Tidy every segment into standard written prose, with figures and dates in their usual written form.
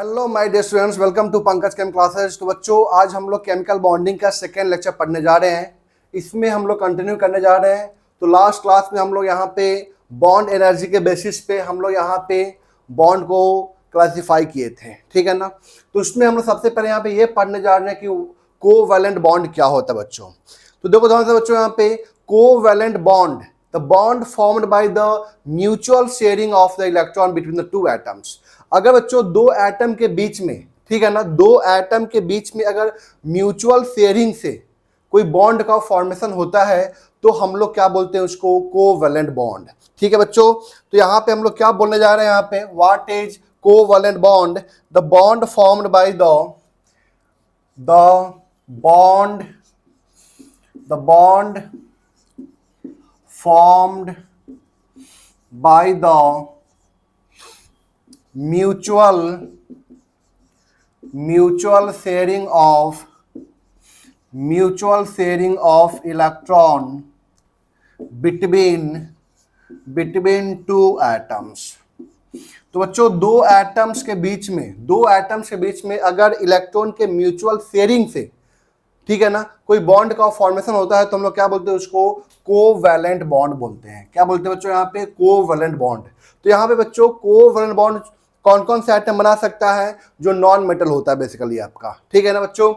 Hello my dear students, welcome to Pankaj chem classes. तो बच्चों, आज हम लोग केमिकल बॉन्डिंग का सेकेंड लेक्चर पढ़ने जा रहे हैं। इसमें हम लोग कंटिन्यू करने जा रहे हैं। तो लास्ट क्लास में हम लोग यहाँ पे बॉन्ड एनर्जी के बेसिस पे हम लोग यहाँ पे बॉन्ड को क्लासिफाई किए थे, ठीक है ना। तो उसमें हम लोग सबसे पहले यहाँ पे ये पढ़ने जा रहे हैं कि कोवैलेंट बॉन्ड क्या होता है बच्चों। तो देखो ध्यान से बच्चों, यहाँ पे covalent bond, the bond formed by the mutual sharing of the electron between the two atoms। अगर बच्चों दो एटम के बीच में, ठीक है ना, दो एटम के बीच में अगर म्यूचुअल शेयरिंग से कोई बॉन्ड का फॉर्मेशन होता है तो हम लोग क्या बोलते हैं उसको, कोवैलेंट बॉन्ड। ठीक है बच्चों, तो यहाँ पे हम लोग क्या बोलने जा रहे हैं, यहाँ पे what is covalent bond, the bond formed by the bond formed by the mutual sharing of electron between two atoms। तो बच्चों दो एटम्स के बीच में अगर इलेक्ट्रॉन के म्यूचुअल शेयरिंग से, ठीक है ना, कोई बॉन्ड का फॉर्मेशन होता है तो हम लोग क्या बोलते हैं उसको, कोवैलेंट बॉन्ड बोलते हैं। क्या बोलते हैं बच्चों यहाँ पे, कोवैलेंट बॉन्ड। तो यहाँ पे बच्चों कोवैलेंट बॉन्ड कौन कौन से आइटम बना सकता है, जो नॉन मेटल होता है बेसिकली आपका, ठीक है ना बच्चों।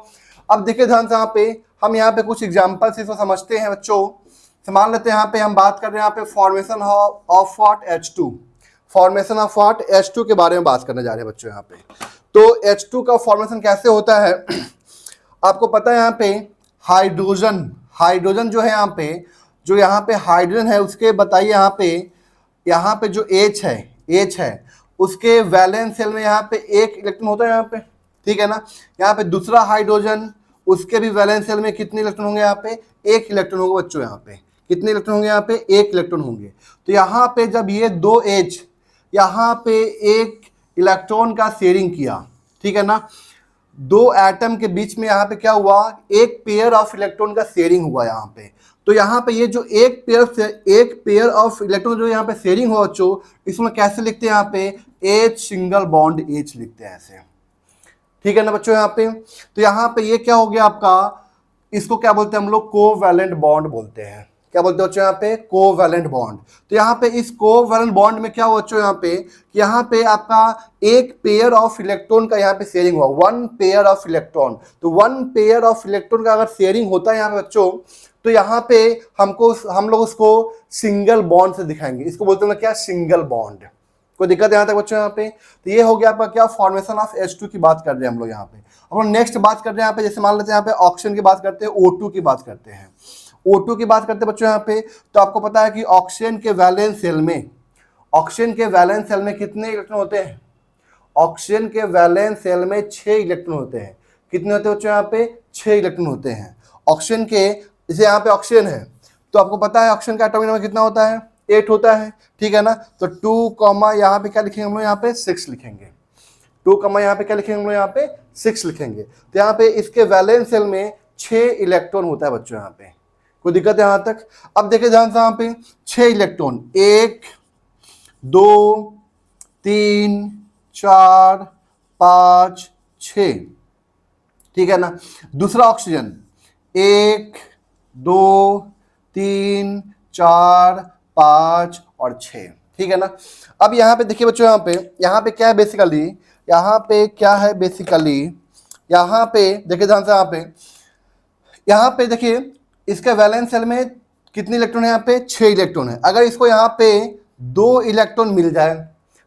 अब देखिए ध्यान से, यहाँ पे हम यहाँ पे कुछ एग्जाम्पल से इसको समझते हैं बच्चों। मान लेते हैं यहाँ पे हम बात कर रहे हैं यहाँ पे formation of what, H2, formation of what, H2 के बारे में बात करने जा रहे हैं बच्चों यहाँ पे। तो H2 का फॉर्मेशन कैसे होता है आपको पता है। यहाँ पे हाइड्रोजन जो है, यहाँ पे हाइड्रोजन है उसके बताइए, यहाँ पे जो H है उसके वैलेंस शेल में यहाँ पे एक इलेक्ट्रॉन होता है यहाँ पे, ठीक है ना। यहाँ पे दूसरा हाइड्रोजन, उसके भी वैलेंस शेल में कितने इलेक्ट्रॉन होंगे, यहाँ पे एक इलेक्ट्रॉन होगा बच्चों। यहाँ पे कितने इलेक्ट्रॉन होंगे, यहाँ पे एक इलेक्ट्रॉन होंगे। तो यहाँ पे जब ये दो H यहाँ पे एक इलेक्ट्रॉन का शेयरिंग किया, ठीक है ना, दो एटम के बीच में यहाँ पे क्या हुआ, एक पेयर ऑफ इलेक्ट्रॉन का शेयरिंग हुआ यहाँ पे। तो यहाँ पे ये जो एक पेयर ऑफ इलेक्ट्रॉन जो यहाँ पे शेयरिंग हुआ बच्चों, इसमें कैसे लिखते हैं, यहाँ पे H सिंगल बॉन्ड H लिखते हैं ऐसे, ठीक है ना बच्चों। यहाँ पे तो यहाँ पे ये क्या हो गया आपका, इसको क्या बोलते हैं हम लोग, कोवैलेंट बॉन्ड बोलते हैं। क्या बोलते हैं बच्चों यहाँ पे, कोवैलेंट बॉन्ड। तो यहाँ पे इस कोवैलेंट बॉन्ड में क्या हुआ बच्चों, यहाँ पे आपका एक पेयर ऑफ इलेक्ट्रॉन का यहाँ पे शेयरिंग हुआ, वन पेयर ऑफ इलेक्ट्रॉन। तो वन पेयर ऑफ इलेक्ट्रॉन का अगर शेयरिंग होता है यहाँ पे बच्चों, तो यहाँ पे हम लोग उसको सिंगल बॉन्ड से दिखाएंगे। इसको बोलते हैं क्या, सिंगल बॉन्ड। कोई दिक्कत यहाँ तक बच्चों यहाँ पे। तो ये हो गया आपका क्या, फॉर्मेशन ऑफ H2 की बात कर रहे हैं हम लोग यहाँ पे। अब हम नेक्स्ट बात कर रहे हैं यहाँ पे, जैसे मान लेते हैं यहाँ पे ऑक्सीजन की बात करते हैं, O2 की बात करते हैं। O2 की बात करते हैं बच्चों यहाँ पे। तो आपको पता है कि ऑक्सीजन के वैलेंस शेल में कितने इलेक्ट्रॉन होते हैं, ऑक्सीजन के वैलेंस शेल में 6 इलेक्ट्रॉन होते हैं। कितने होते हैं बच्चों यहाँ पे, 6 इलेक्ट्रॉन होते हैं ऑक्सीजन के। जैसे यहाँ पे ऑक्सीजन है तो आपको पता है ऑक्सीजन का एटॉमिक नंबर कितना होता है, 8 होता है, ठीक है ना। तो 2, यहाँ पे क्या लिखेंगे हम लोग, यहाँ पे 6 लिखेंगे। 2, यहाँ पे क्या लिखेंगे हम लोग, यहाँ पे 6 लिखेंगे। तो यहाँ पे इसके वैलेंस शेल में 6 इलेक्ट्रॉन होता है बच्चों यहाँ पे। कोई दिक्कत है यहाँ तक। अब देखिए ध्यान से, यहाँ पे 6 इलेक्ट्रॉन, 1 2 3 4 5 6, ठीक है ना। दूसरा ऑक्सीजन 1 2 3 4 5 और 6, ठीक है ना। अब यहाँ पे देखिए बच्चों, यहाँ पे क्या है बेसिकली, यहाँ पे देखिए ध्यान से, यहाँ पे देखिए इसके वैलेंस शेल में कितने इलेक्ट्रॉन है, यहाँ पे 6 इलेक्ट्रॉन है। अगर इसको यहाँ पे 2 इलेक्ट्रॉन मिल जाए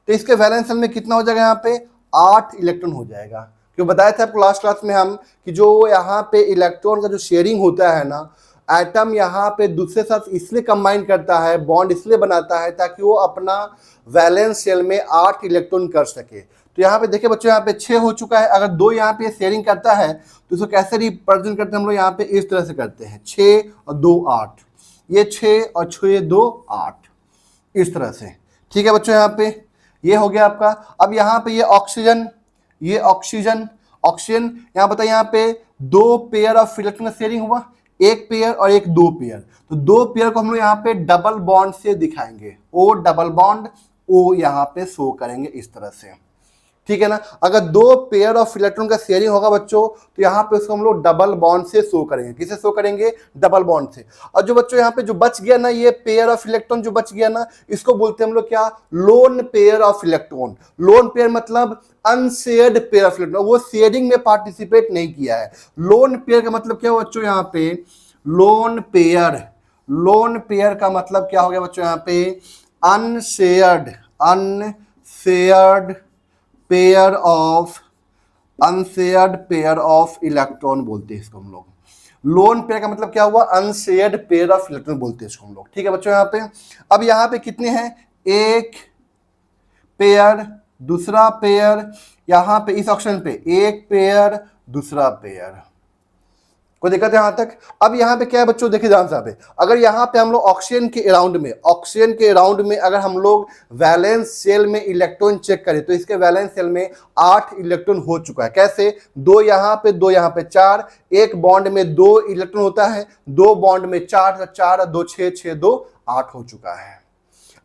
तो इसके वैलेंस शेल में कितना हो जाएगा, यहाँ पे 8 इलेक्ट्रॉन हो जाएगा। क्यों बताया था आपको लास्ट क्लास में हम कि जो यहाँ पे इलेक्ट्रॉन का जो शेयरिंग होता है ना, एटम यहाँ पे दूसरे साथ इसलिए कंबाइन करता है, बॉन्ड इसलिए बनाता है ताकि वो अपना वैलेंस शेल में 8 इलेक्ट्रॉन कर सके। तो यहाँ पे देखिए बच्चों, यहाँ पे 6 हो चुका है। अगर 2 यहाँ पे शेयरिंग करता है तो इसको कैसे रिप्रेजेंट करते हैं हम लोग, यहाँ पे इस तरह से करते हैं, 6 और 2 8, ये 6 और 6 2 8, इस तरह से, ठीक है बच्चों। यहाँ पे ये हो गया आपका। अब यहाँ पे ये ऑक्सीजन यहाँ बताइए, यहाँ पे 2 पेयर ऑफ इलेक्ट्रॉन का शेयरिंग हुआ, एक पेयर और एक 2 पेयर। तो 2 पेयर को हम लोग यहाँ पे डबल बॉन्ड से दिखाएंगे, O डबल बॉन्ड O यहाँ पे शो करेंगे इस तरह से, ठीक है ना। अगर दो पेयर ऑफ इलेक्ट्रॉन का शेयरिंग होगा बच्चों, तो यहाँ पे उसको हम लोग डबल बॉन्ड से शो करेंगे। किसे शो करेंगे? डबल बॉन्ड से। और जो बच्चों यहाँ पे जो बच गया ना, ये पेयर ऑफ इलेक्ट्रॉन जो बच गया ना, इसको बोलते हैं हम लोग क्या? Loan pair of electron. Lone pair मतलब अनशेयर्ड पेयर ऑफ इलेक्ट्रॉन, वो शेयरिंग में पार्टिसिपेट नहीं किया है। लोन पेयर का मतलब क्या हुआ बच्चों यहाँ पे? लोन पेयर, लोन पेयर का मतलब क्या हो गया बच्चों यहाँ पे? Unshared, unshared pair of, unshared pair of electron बोलते हैं इसको हम लोग। लोन पेयर का मतलब क्या हुआ? अनशेयर्ड पेयर ऑफ इलेक्ट्रॉन बोलते हैं इसको हम लोग। ठीक है बच्चों यहाँ पे। अब यहाँ पे कितने हैं? एक पेयर, दूसरा पेयर, यहाँ पे इस ऑप्शन पे एक पेयर, दूसरा पेयर। कोई दिक्कत है यहां तक? अब यहाँ पे क्या है बच्चों, देखिए ध्यान से यहाँ पे, अगर यहाँ पे हम लोग ऑक्सीजन के अराउंड में, ऑक्सीजन के अराउंड में अगर हम लोग वैलेंस सेल में इलेक्ट्रॉन चेक करें, तो इसके वैलेंस सेल में 8 इलेक्ट्रॉन हो चुका है। कैसे? 2 यहाँ पे, 2 यहाँ पे, 4। एक बॉन्ड में 2 इलेक्ट्रॉन होता है, 2 बॉन्ड में 4, 4 2 6, 6 2 8 हो चुका है।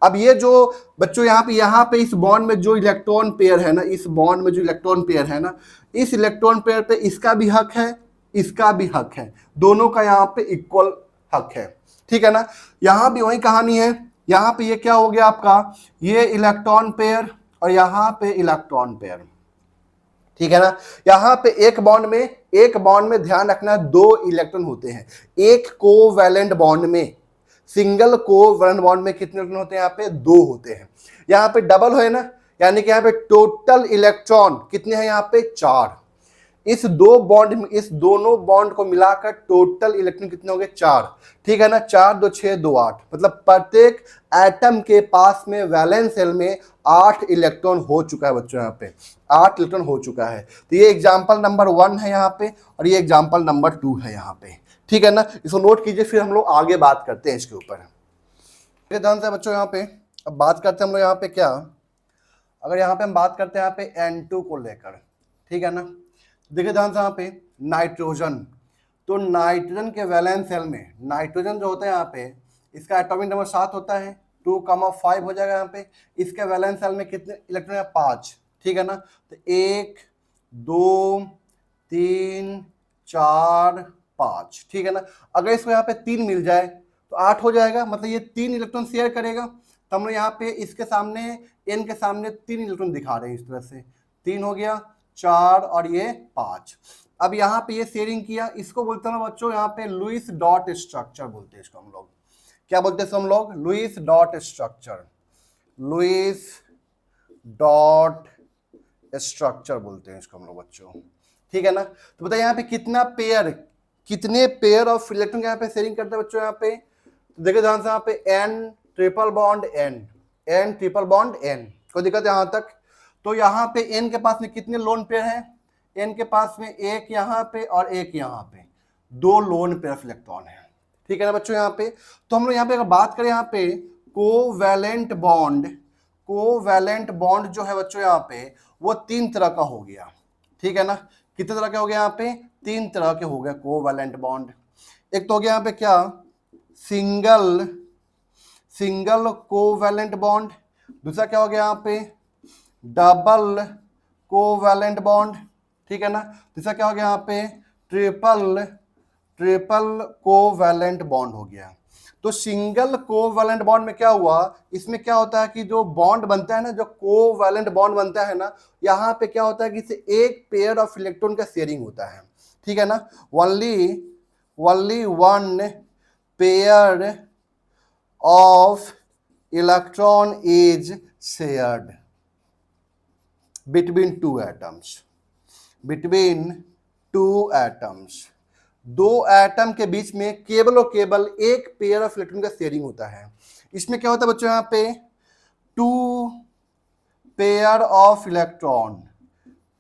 अब ये जो बच्चों यहाँ पे इस बॉन्ड में जो इलेक्ट्रॉन पेयर है ना, इस बॉन्ड में जो इलेक्ट्रॉन पेयर है ना, इस इलेक्ट्रॉन पेयर पे इसका भी हक है, इसका भी हक है, दोनों का यहाँ पे इक्वल हक है। ठीक है ना। यहाँ भी वही कहानी है। यहाँ पे ये क्या हो गया आपका? ये इलेक्ट्रॉन पेयर और यहाँ पे इलेक्ट्रॉन पेयर। ठीक है ना। यहाँ पे एक बॉन्ड में, एक बॉन्ड में ध्यान रखना 2 इलेक्ट्रॉन होते हैं। एक कोवैलेंट बॉन्ड में, सिंगल कोवैलेंट बॉन्ड में कितने इलेक्ट्रॉन होते हैं? यहाँ पे 2 होते हैं। यहाँ पे डबल है ना, यानी कि यहाँ पे टोटल इलेक्ट्रॉन कितने हैं? यहाँ पे 4। इस 2 बॉन्ड में, इस दोनों बॉन्ड को मिलाकर टोटल इलेक्ट्रॉन कितने हो गए? 4। ठीक है ना। 4 2 6 2 8, मतलब प्रत्येक एटम के पास में वैलेंस सेल में 8 इलेक्ट्रॉन हो चुका है बच्चों। यहाँ पे 8 इलेक्ट्रॉन हो चुका है। तो ये एग्जाम्पल नंबर 1 है यहाँ पे, और ये एग्जाम्पल नंबर 2 है यहाँ पे। ठीक है ना। इसको नोट कीजिए, फिर हम लोग आगे बात करते हैं इसके ऊपर। ध्यान से बच्चों यहाँ पे अब बात करते हैं हम लोग यहाँ पे क्या, अगर यहाँ पे हम बात करते हैं यहाँ पे N2 को लेकर। ठीक है ना। देखिए ध्यान से यहाँ पे नाइट्रोजन, तो नाइट्रोजन के वैलेंस सेल में नाइट्रोजन जो होता है यहाँ पे, इसका एटॉमिक नंबर 7 होता है, 2,5 हो जाएगा यहाँ पे। इसके वैलेंस सेल में कितने इलेक्ट्रॉन है? 5। ठीक है ना। तो 1 2 3 4 5। ठीक है ना। अगर इसको यहाँ पे 3 मिल जाए तो 8 हो जाएगा, मतलब ये 3 इलेक्ट्रॉन शेयर करेगा। तो हम लोग यहाँ पे इसके सामने, एन के सामने 3 इलेक्ट्रॉन दिखा रहे हैं इस तरह से। 3 हो गया, 4 और ये 5। अब यहाँ पे ये शेयरिंग किया, इसको बोलते हैं बच्चों यहाँ पे लुईस डॉट स्ट्रक्चर बोलते हैं इसको हम लोग। क्या बोलते हैं इसको हम लोग? Lewis dot structure, Lewis dot structure बोलते हैं इसको हम लोग बच्चों। ठीक है ना। तो बताइए यहाँ पे कितना पेयर, कितने पेयर ऑफ इलेक्ट्रॉन यहाँ पे शेयरिंग करते हैं बच्चों यहाँ पे? तो देखिए ध्यान से यहाँ पे N triple bond N, N triple bond N। कोई दिक्कत है यहाँ तक? तो यहाँ पे N के पास में कितने लोन पेयर हैं? N के पास में एक यहाँ पे और एक यहाँ पे, 2 लोन पेयर ऑफ इलेक्ट्रॉन है। ठीक है ना बच्चों यहाँ पे। तो हम लोग यहाँ पे अगर बात करें यहाँ पे कोवैलेंट बॉन्ड, कोवैलेंट बॉन्ड जो है बच्चों यहाँ पे वो 3 तरह का हो गया। ठीक है ना। कितने तरह के हो गया यहाँ पे? 3 तरह के हो गए कोवैलेंट बॉन्ड। एक तो हो गया यहाँ पे क्या? Single, single covalent bond. दूसरा क्या हो गया यहाँ पे? Double covalent bond. ठीक है ना। तीसरा क्या हो गया यहाँ पे? ट्रिपल, ट्रिपल कोवैलेंट बॉन्ड हो गया। तो सिंगल कोवैलेंट बॉन्ड में क्या हुआ, इसमें क्या होता है कि जो बॉन्ड बनता है ना, जो कोवैलेंट बॉन्ड बनता है ना, यहाँ पे क्या होता है कि इसे एक पेयर ऑफ इलेक्ट्रॉन का शेयरिंग होता है। ठीक है ना। Only one pair of electron is shared between 2 atoms, between 2 atoms. 2 atom के बीच में केवल और केवल एक पेयर ऑफ इलेक्ट्रॉन का शेयरिंग होता है। इसमें क्या होता है बच्चों यहाँ पे? 2 pair of electron,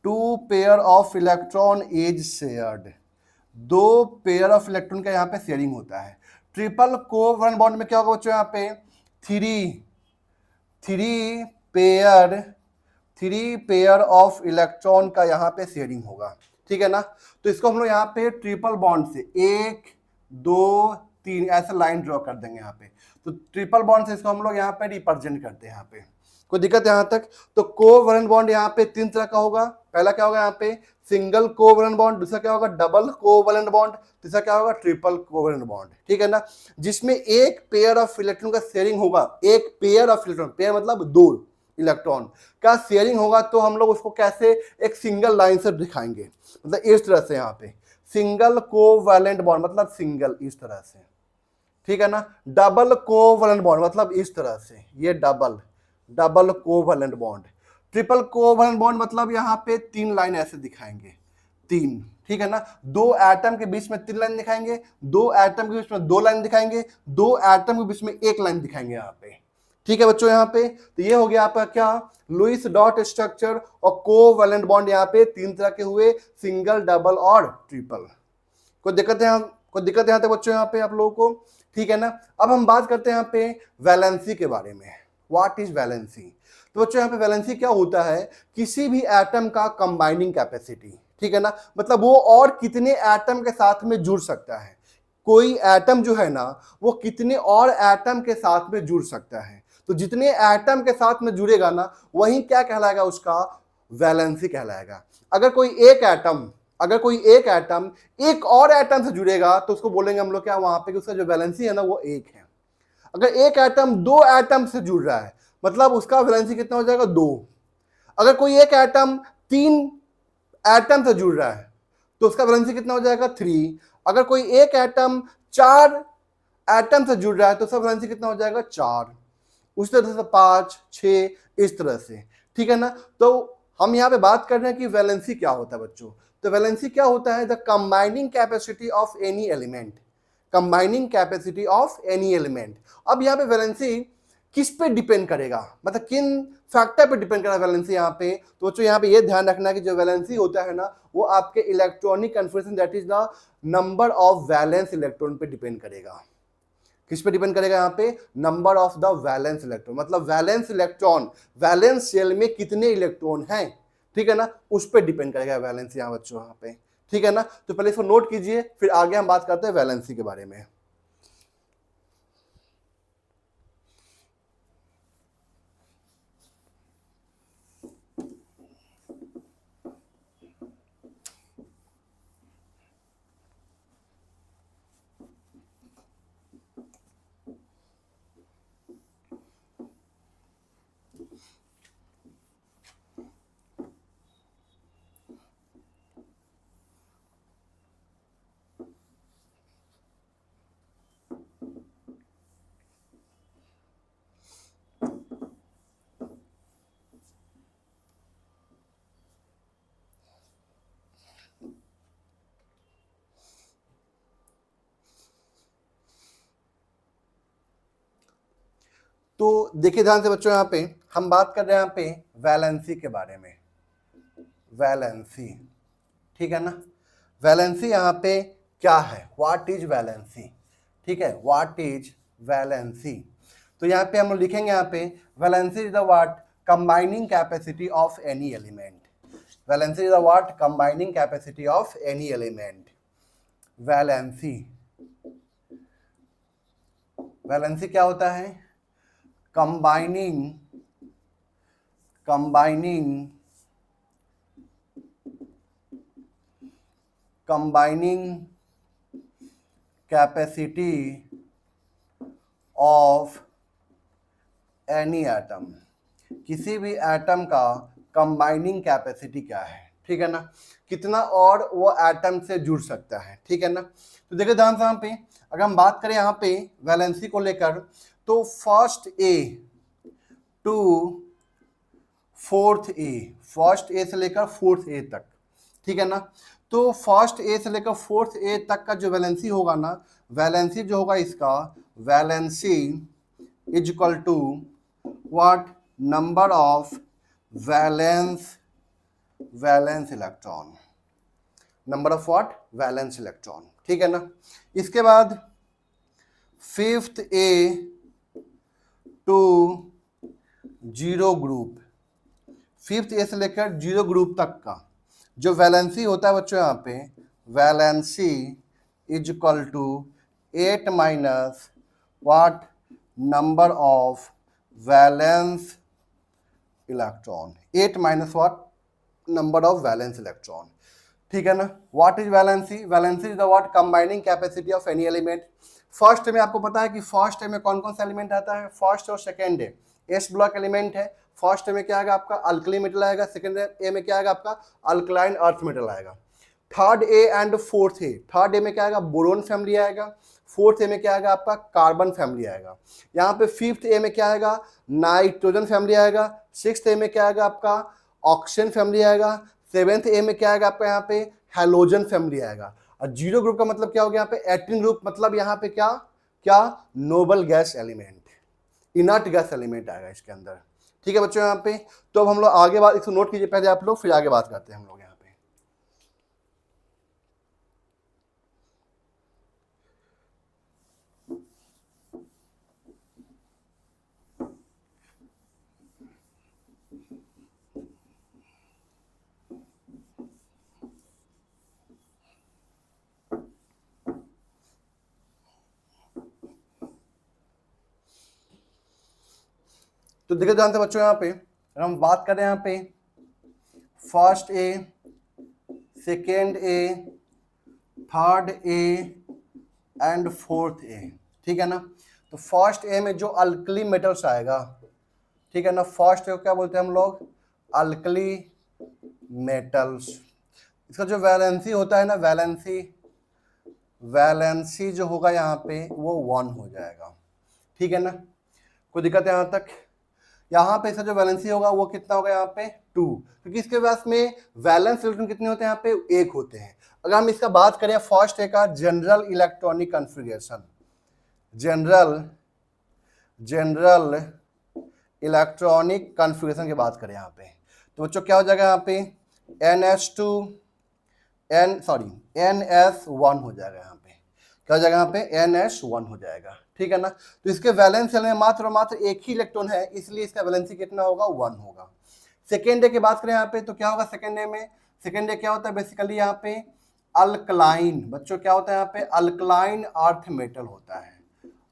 2 pair of electron is shared. 2 pair of electron का यहाँ पे शेयरिंग होता है। ट्रिपल कोवैलेंट बॉन्ड में क्या होगा बच्चों यहाँ पे? 3 पेयर ऑफ इलेक्ट्रॉन का यहाँ पे शेयरिंग होगा। ठीक है ना। तो इसको हम लोग यहाँ पे ट्रिपल बॉन्ड से 1 2 3 ऐसा लाइन ड्रॉ कर देंगे यहाँ पे। तो ट्रिपल बॉन्ड से इसको हम लोग यहाँ पे रिप्रेजेंट करते हैं यहाँ पे। कोई दिक्कत यहाँ तक? तो कोवैलेंट बॉन्ड यहाँ पे 3 तरह का होगा। पहला क्या होगा यहाँ पे सिंगल कोवैलेंट बॉन्ड, दूसरा क्या होगा डबल कोवैलेंट बॉन्ड, तीसरा क्या होगा ट्रिपल कोवैलेंट बॉन्ड, ठीक है ना, जिसमें एक पेयर ऑफ इलेक्ट्रॉन का शेयरिंग होगा, एक पेयर ऑफ इलेक्ट्रॉन, पेयर मतलब 2 इलेक्ट्रॉन का शेयरिंग होगा। तो हम लोग उसको कैसे एक सिंगल लाइन से दिखाएंगे, मतलब इस तरह से, यहाँ पे सिंगल कोवैलेंट बॉन्ड मतलब सिंगल इस तरह से, ठीक है ना। डबल कोवैलेंट बॉन्ड मतलब इस तरह से, ये double covalent bond. Triple covalent bond मतलब यहाँ पे 3 लाइन ऐसे दिखाएंगे, 3, ठीक है ना। 2 एटम के बीच में 3 लाइन दिखाएंगे, 2 एटम के बीच में 2 लाइन दिखाएंगे, 2 एटम के बीच में 1 लाइन दिखाएंगे यहाँ पे, ठीक है बच्चों। यहाँ पे तो ये हो गया आपका क्या लुईस डॉट स्ट्रक्चर और कोवैलेंट बॉन्ड यहाँ पे 3 तरह के हुए, सिंगल, डबल और ट्रिपल। कोई दिक्कत है कोई दिक्कत यहाँ तक बच्चों यहाँ पे आप लोगों को, ठीक है ना। अब हम बात करते हैं यहाँ पे वैलेंसी के बारे में। What is valency? तो बच्चों यहाँ पे वैलेंसी क्या होता है, किसी भी एटम का कंबाइनिंग कैपेसिटी, ठीक है ना, मतलब वो और कितने एटम के साथ में जुड़ सकता है, कोई एटम जो है ना वो कितने और एटम के साथ में जुड़ सकता है। तो जितने एटम के साथ में जुड़ेगा ना वही क्या कहलाएगा, उसका वैलेंसी कहलाएगा। अगर कोई एक एटम एक और एटम से जुड़ेगा तो उसको बोलेंगे हम लोग क्या वहां पे कि उसका जो वैलेंसी है ना वो 1 है। अगर एक एटम 2 एटम से जुड़ रहा है मतलब उसका वैलेंसी कितना हो जाएगा 2। अगर कोई एक एटम 3 एटम से जुड़ रहा है तो उसका वैलेंसी कितना हो जाएगा 3। अगर कोई एक एटम 4 एटम से जुड़ रहा है तो उसका वैलेंसी कितना हो जाएगा 4। उस तरह से 5, 6 इस तरह से, ठीक है ना। तो हम यहाँ पे बात कर रहे हैं कि वैलेंसी क्या होता है बच्चों। तो वैलेंसी क्या होता है, the combining capacity of any element, combining capacity of any element. अब यहाँ पे वैलेंसी किस पे डिपेंड करेगा, मतलब किन फैक्टर पे डिपेंड करेगा वैलेंसी यहाँ पे। तो बच्चों यहाँ पे ये ध्यान रखना है कि जो वैलेंसी होता है ना वो आपके electronic confirmation that is the number of valence electron पे डिपेंड करेगा। किस पे डिपेंड करेगा यहाँ पे, number of the valence electron, मतलब वैलेंस इलेक्ट्रॉन, वैलेंस शेल में कितने इलेक्ट्रॉन हैं, ठीक है ना, उस पर डिपेंड करेगा वैलेंसी यहाँ बच्चों यहाँ पे, ठीक है ना। तो पहले इसको नोट कीजिए फिर आगे हम बात करते हैं वैलेंसी के बारे में। तो देखिए ध्यान से बच्चों, यहाँ पे हम बात कर रहे हैं यहाँ पे वैलेंसी के बारे में, वैलेंसी, ठीक है ना। वैलेंसी यहाँ पे क्या है, व्हाट इज वैलेंसी, ठीक है, व्हाट इज वैलेंसी। तो यहाँ पे हम लिखेंगे यहाँ पे valency is the what combining capacity of any element, valency is the what combining capacity of any element. Valency, valency क्या होता है, combining capacity of any atom, किसी भी एटम का कंबाइनिंग कैपेसिटी क्या है, ठीक है ना, कितना और वो एटम से जुड़ सकता है, ठीक है ना। तो देखिए ध्यान से यहाँ पे अगर हम बात करें यहाँ पे वैलेंसी को लेकर तो first A to fourth A, first A से लेकर फोर्थ ए तक, ठीक है ना। तो फर्स्ट ए से लेकर फोर्थ ए तक का जो वैलेंसी होगा ना, वैलेंसी जो होगा इसका, valency is equal to what, number of valence electron, number of what valence electron, ठीक है ना। इसके बाद fifth A to 0 group, fifth A से लेकर 0 ग्रुप तक का जो वैलेंसी होता है बच्चों यहाँ पे, valency is equal to 8 minus what, number of valence electron, 8 minus what, number of valence electron, ठीक है ना। What is valency? Valency is the what combining capacity of any element. First में आपको पता है कि फर्स्ट में कौन कौन सा एलिमेंट आता है, फर्स्ट और सेकेंड है एस ब्लॉक एलिमेंट है। फर्स्ट में क्या आएगा आपका अल्कली मेटल आएगा, सेकेंड ए में क्या आएगा आपका अल्कलाइन अर्थ मेटल आएगा। Third A and fourth A, third ए में क्या आएगा बोरोन फैमिली आएगा, फोर्थ ए में क्या आएगा आपका कार्बन फैमिली आएगा। यहाँ पे फिफ्थ ए में क्या आएगा नाइट्रोजन फैमिली आएगा, सिक्स्थ ए में क्या आएगा आपका ऑक्सीजन फैमिली आएगा, सेवेंथ ए में क्या आएगा आपका यहाँ पे हैलोजन फैमिली आएगा। और जीरो ग्रुप का मतलब क्या हो गया यहाँ पे एटीन ग्रुप, मतलब यहाँ पे क्या क्या noble gas element, inert gas element आएगा इसके अंदर, ठीक है बच्चों यहाँ पे। तो अब हम लोग आगे बात इसको नोट कीजिए पहले आप लोग, फिर आगे बात करते हैं हम लोग यहाँ पे। तो देखिए ध्यान से बच्चों यहाँ पे हम बात करें यहाँ पे first A, second A, third A and fourth A, ठीक है ना। तो फर्स्ट ए में जो अल्कली मेटल्स आएगा, ठीक है ना, फर्स्ट ए को क्या बोलते हैं हम लोग अल्कली मेटल्स। इसका जो वैलेंसी होता है ना, वैलेंसी जो होगा यहाँ पे वो 1 हो जाएगा, ठीक है ना। कोई दिक्कत है यहाँ तक? यहाँ पे इसका जो वैलेंसी होगा वो कितना होगा यहाँ पे 2, क्योंकि इसके पास में वैलेंस इलेक्ट्रॉन कितने होते हैं यहाँ पे 1 होते हैं। अगर हम इसका बात करें फर्स्ट ए का general electronic configuration, general electronic configuration की बात करें यहाँ पे, तो बच्चों क्या हो जाएगा यहाँ पे NS1 हो जाएगा यहाँ पे, क्या हो जाएगा यहाँ पे NS1 हो जाएगा, ठीक है ना। तो इसके वैलेंस सेल में मात्र और मात्र एक ही इलेक्ट्रॉन है, इसलिए इसका वैलेंसी कितना होगा 1 होगा। सेकेंड डे की बात करें यहाँ पे तो क्या होगा सेकेंड डे में, सेकेंड डे क्या होता है बेसिकली यहाँ पे अल्कलाइन, बच्चों क्या होता है यहाँ पे अल्कलाइन अर्थ मेटल होता है,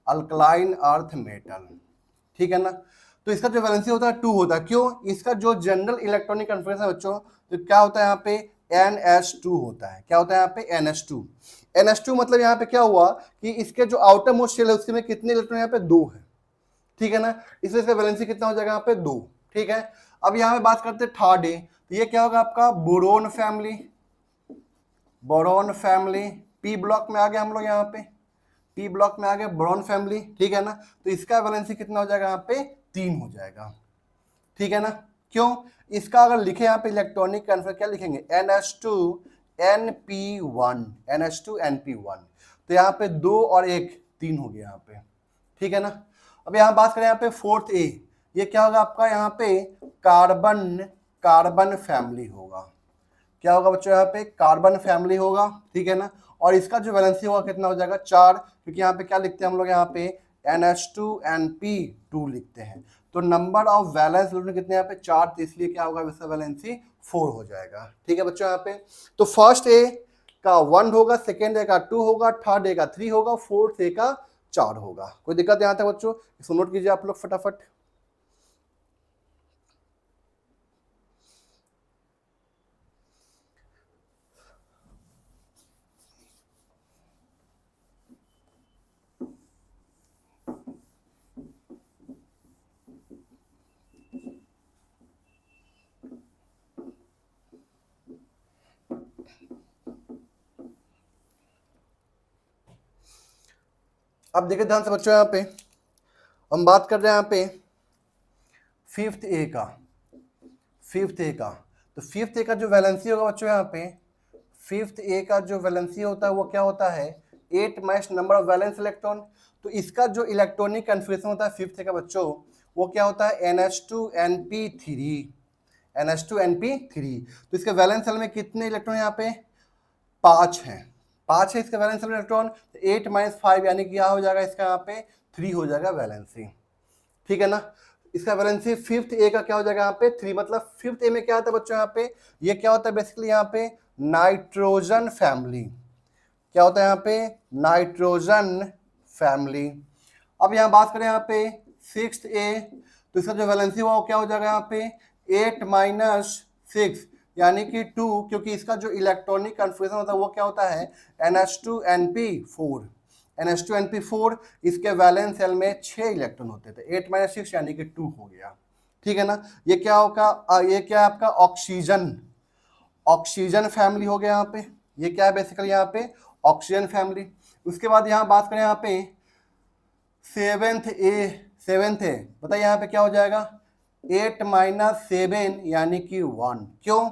अल्कलाइन अर्थ मेटल, ठीक है ना। तो इसका जो वैलेंसी होता है 2 होता है, क्यों? इसका जो जनरल इलेक्ट्रॉनिक कॉन्फ़िगरेशन है बच्चों, तो क्या होता है यहाँ पे NS2 होता है, क्या होता है यहाँ पे NS2 मतलब यहाँ पे क्या हुआ कि इसके जो आउटर मोस्ट शेल है उसके में कितने इलेक्ट्रॉन यहाँ पे 2 है, ठीक है ना, इसलिए इसका वैलेंसी कितना हो जाएगा यहाँ पे 2, ठीक है। अब यहाँ पे बात करते हैं थर्ड ए, तो ये क्या होगा आपका बोरोन फैमिली, पी ब्लॉक में आ गए हम लोग यहाँ पे, पी ब्लॉक में आ गए बोरोन फैमिली, ठीक है ना। तो इसका वैलेंसी कितना हो जाएगा यहाँ पे 3 हो जाएगा, ठीक है ना। क्यों? इसका अगर लिखे यहाँ पे इलेक्ट्रॉनिक कॉन्फ़िगरेशन क्या लिखेंगे NH2NP1, तो यहाँ पे 2 और 1 3 हो गया यहाँ पे, ठीक है ना। अब यहाँ बात करें यहाँ पे फोर्थ ए, ये क्या होगा आपका यहाँ पे कार्बन फैमिली होगा, क्या होगा बच्चों यहाँ पे कार्बन फैमिली होगा, ठीक है ना। और इसका जो वैलेंसी होगा कितना हो जाएगा 4, क्योंकि यहाँ पे क्या लिखते हैं हम लोग यहाँ पे NH2NP2 लिखते हैं, तो नंबर ऑफ वैलेंस इलेक्ट्रॉन कितने यहाँ पे 4, तो इसलिए क्या होगा इसका वैलेंसी 4 हो जाएगा, ठीक है बच्चों यहाँ पे। तो फर्स्ट ए का 1 होगा, सेकेंड ए का 2 होगा, थर्ड ए का 3 होगा, फोर्थ ए का 4 होगा। कोई दिक्कत यहाँ तक बच्चों? इसको नोट कीजिए आप लोग फटाफट। अब देखिए ध्यान से बच्चों, यहाँ पे हम बात कर रहे हैं यहाँ पे फिफ्थ ए का, तो फिफ्थ ए का जो वैलेंसी होगा बच्चों यहाँ पे, फिफ्थ ए का जो वैलेंसी होता है वो क्या होता है 8 match number of valence electron. तो इसका जो इलेक्ट्रॉनिक कॉन्फ़िगरेशन होता है फिफ्थ ए का बच्चों, वो क्या होता है NH2NP3। तो इसके वैलेंस सेल में कितने इलेक्ट्रॉन यहाँ पे 5 हैं, 5 है इसका वैलेंस इलेक्ट्रॉन, तो 8 - 5 यानी कि क्या हो जाएगा इसका यहाँ पे 3 हो जाएगा वैलेंसी, ठीक है ना। इसका वैलेंसी फिफ्थ ए का क्या हो जाएगा यहाँ पे 3, मतलब फिफ्थ ए में क्या होता है बच्चों यहाँ पे, ये क्या होता है बेसिकली यहाँ पे नाइट्रोजन फैमिली, क्या होता है यहाँ पे नाइट्रोजन फैमिली। अब यहाँ बात करें यहाँ पे सिक्स्थ ए, तो इसका जो वैलेंसी हुआ वो क्या हो जाएगा यहाँ पे 8 माइनस 6 यानी कि 2, क्योंकि इसका जो इलेक्ट्रॉनिक कन्फिग्रेशन होता है वो क्या होता है NH2NP4। NH2NP4 इसके वैलेंस सेल में 6 इलेक्ट्रॉन होते थे, 8 माइनस 6 यानी कि 2 हो गया। ठीक है ना, ये क्या होगा, ये क्या है आपका ऑक्सीजन फैमिली हो गया यहाँ पे। ये क्या है बेसिकली यहाँ पे ऑक्सीजन फैमिली। उसके बाद यहाँ बात करें यहाँ पे सेवेंथ ए बताइए यहाँ पे क्या हो जाएगा 8 माइनस 7 यानी कि 1। क्यों,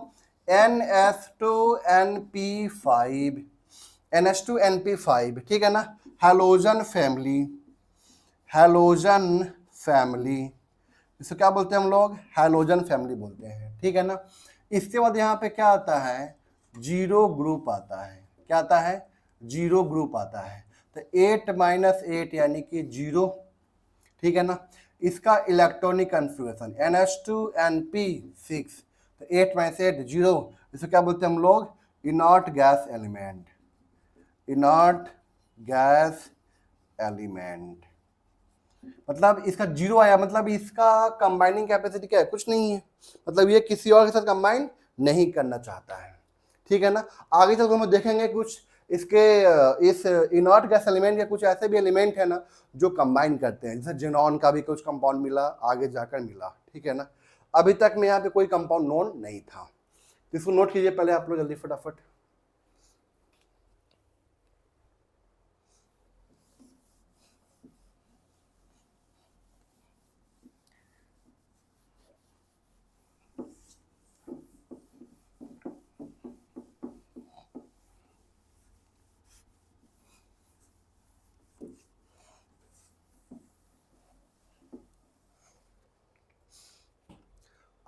NH2NP5 ठीक है ना, हैलोजन फैमिली इसको क्या बोलते हैं हम लोग, हैलोजन फैमिली बोलते हैं। ठीक है ना, इसके बाद यहाँ पे क्या आता है, जीरो ग्रुप आता है। क्या आता है, जीरो ग्रुप आता है। तो 8 माइनस 8 यानी कि 0। ठीक है ना, इसका इलेक्ट्रॉनिक कन्फिग्रेशन NH2NP6, तो 8 माइनस 8 0, इसको क्या बोलते हैं हम लोग, इनर्ट गैस एलिमेंट। मतलब इसका 0 आया, मतलब इसका कंबाइनिंग कैपेसिटी क्या है, कुछ नहीं है, मतलब ये किसी और के साथ कंबाइन नहीं करना चाहता है। ठीक है ना, आगे चलकर हम देखेंगे कुछ इसके इस इनर्ट गैस एलिमेंट के कुछ ऐसे भी एलिमेंट है ना जो कंबाइन करते हैं, जैसे जिनॉन का भी कुछ कंपाउंड मिला, आगे जाकर मिला। ठीक है ना, अभी तक में यहाँ पे कोई कंपाउंड नोन नहीं था, तो इसको नोट कीजिए पहले आप लोग जल्दी फटाफट।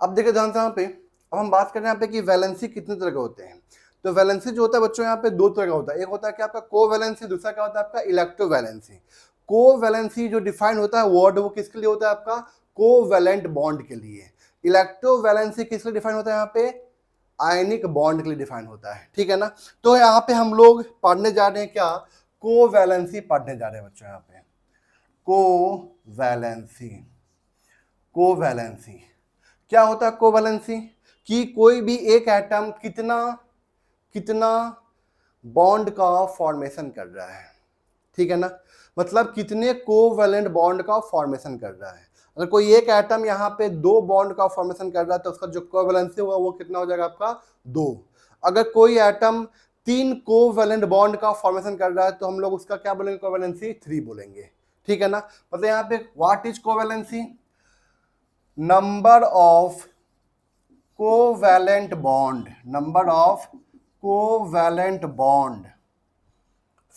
अब देखिए ध्यान से यहाँ पे, अब हम बात कर रहे हैं यहाँ पे कि वैलेंसी कितने तरह के होते हैं। तो वैलेंसी जो होता है बच्चों यहाँ पे 2 तरह का होता है, एक होता है कि आपका कोवैलेंसी, दूसरा क्या होता है आपका इलेक्ट्रोवैलेंसी। कोवैलेंसी जो डिफाइन होता है वर्ड वो किसके लिए होता है, आपका कोवैलेंट बॉन्ड के लिए। इलेक्ट्रोवैलेंसी किस लिए डिफाइन होता है, यहाँ पे आयनिक बॉन्ड के लिए डिफाइन होता है। ठीक है ना, तो यहाँ पे हम लोग पढ़ने जा रहे हैं क्या, कोवैलेंसी पढ़ने जा रहे हैं बच्चों। यहाँ पे कोवैलेंसी क्या होता है, कोवैलेंसी कि कोई भी एक एटम कितना बॉन्ड का फॉर्मेशन कर रहा है। ठीक है ना, मतलब कितने कोवैलेंट बॉन्ड का फॉर्मेशन कर रहा है। अगर कोई एक एटम यहाँ पे 2 बॉन्ड का फॉर्मेशन कर रहा है तो उसका जो कोवैलेंसी होगा वो कितना हो जाएगा आपका 2। अगर कोई एटम 3 कोवैलेंट बॉन्ड का फॉर्मेशन कर रहा है तो हम लोग उसका क्या बोलेंगे, कोवैलेंसी 3 बोलेंगे। ठीक है ना, मतलब यहाँ पे what is covalency, number of covalent bond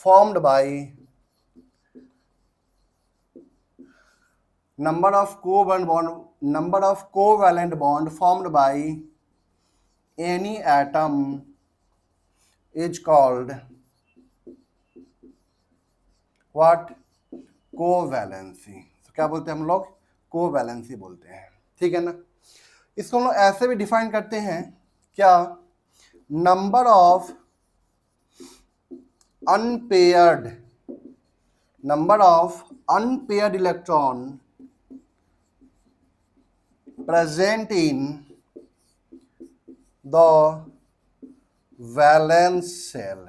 formed by any atom is called what, covalency. तो क्या बोलते हैं हम लोग, कोवैलेंसी बोलते हैं। ठीक है ना, इसको हम लोग ऐसे भी डिफाइन करते हैं क्या, number of unpaired electron present in the valence shell,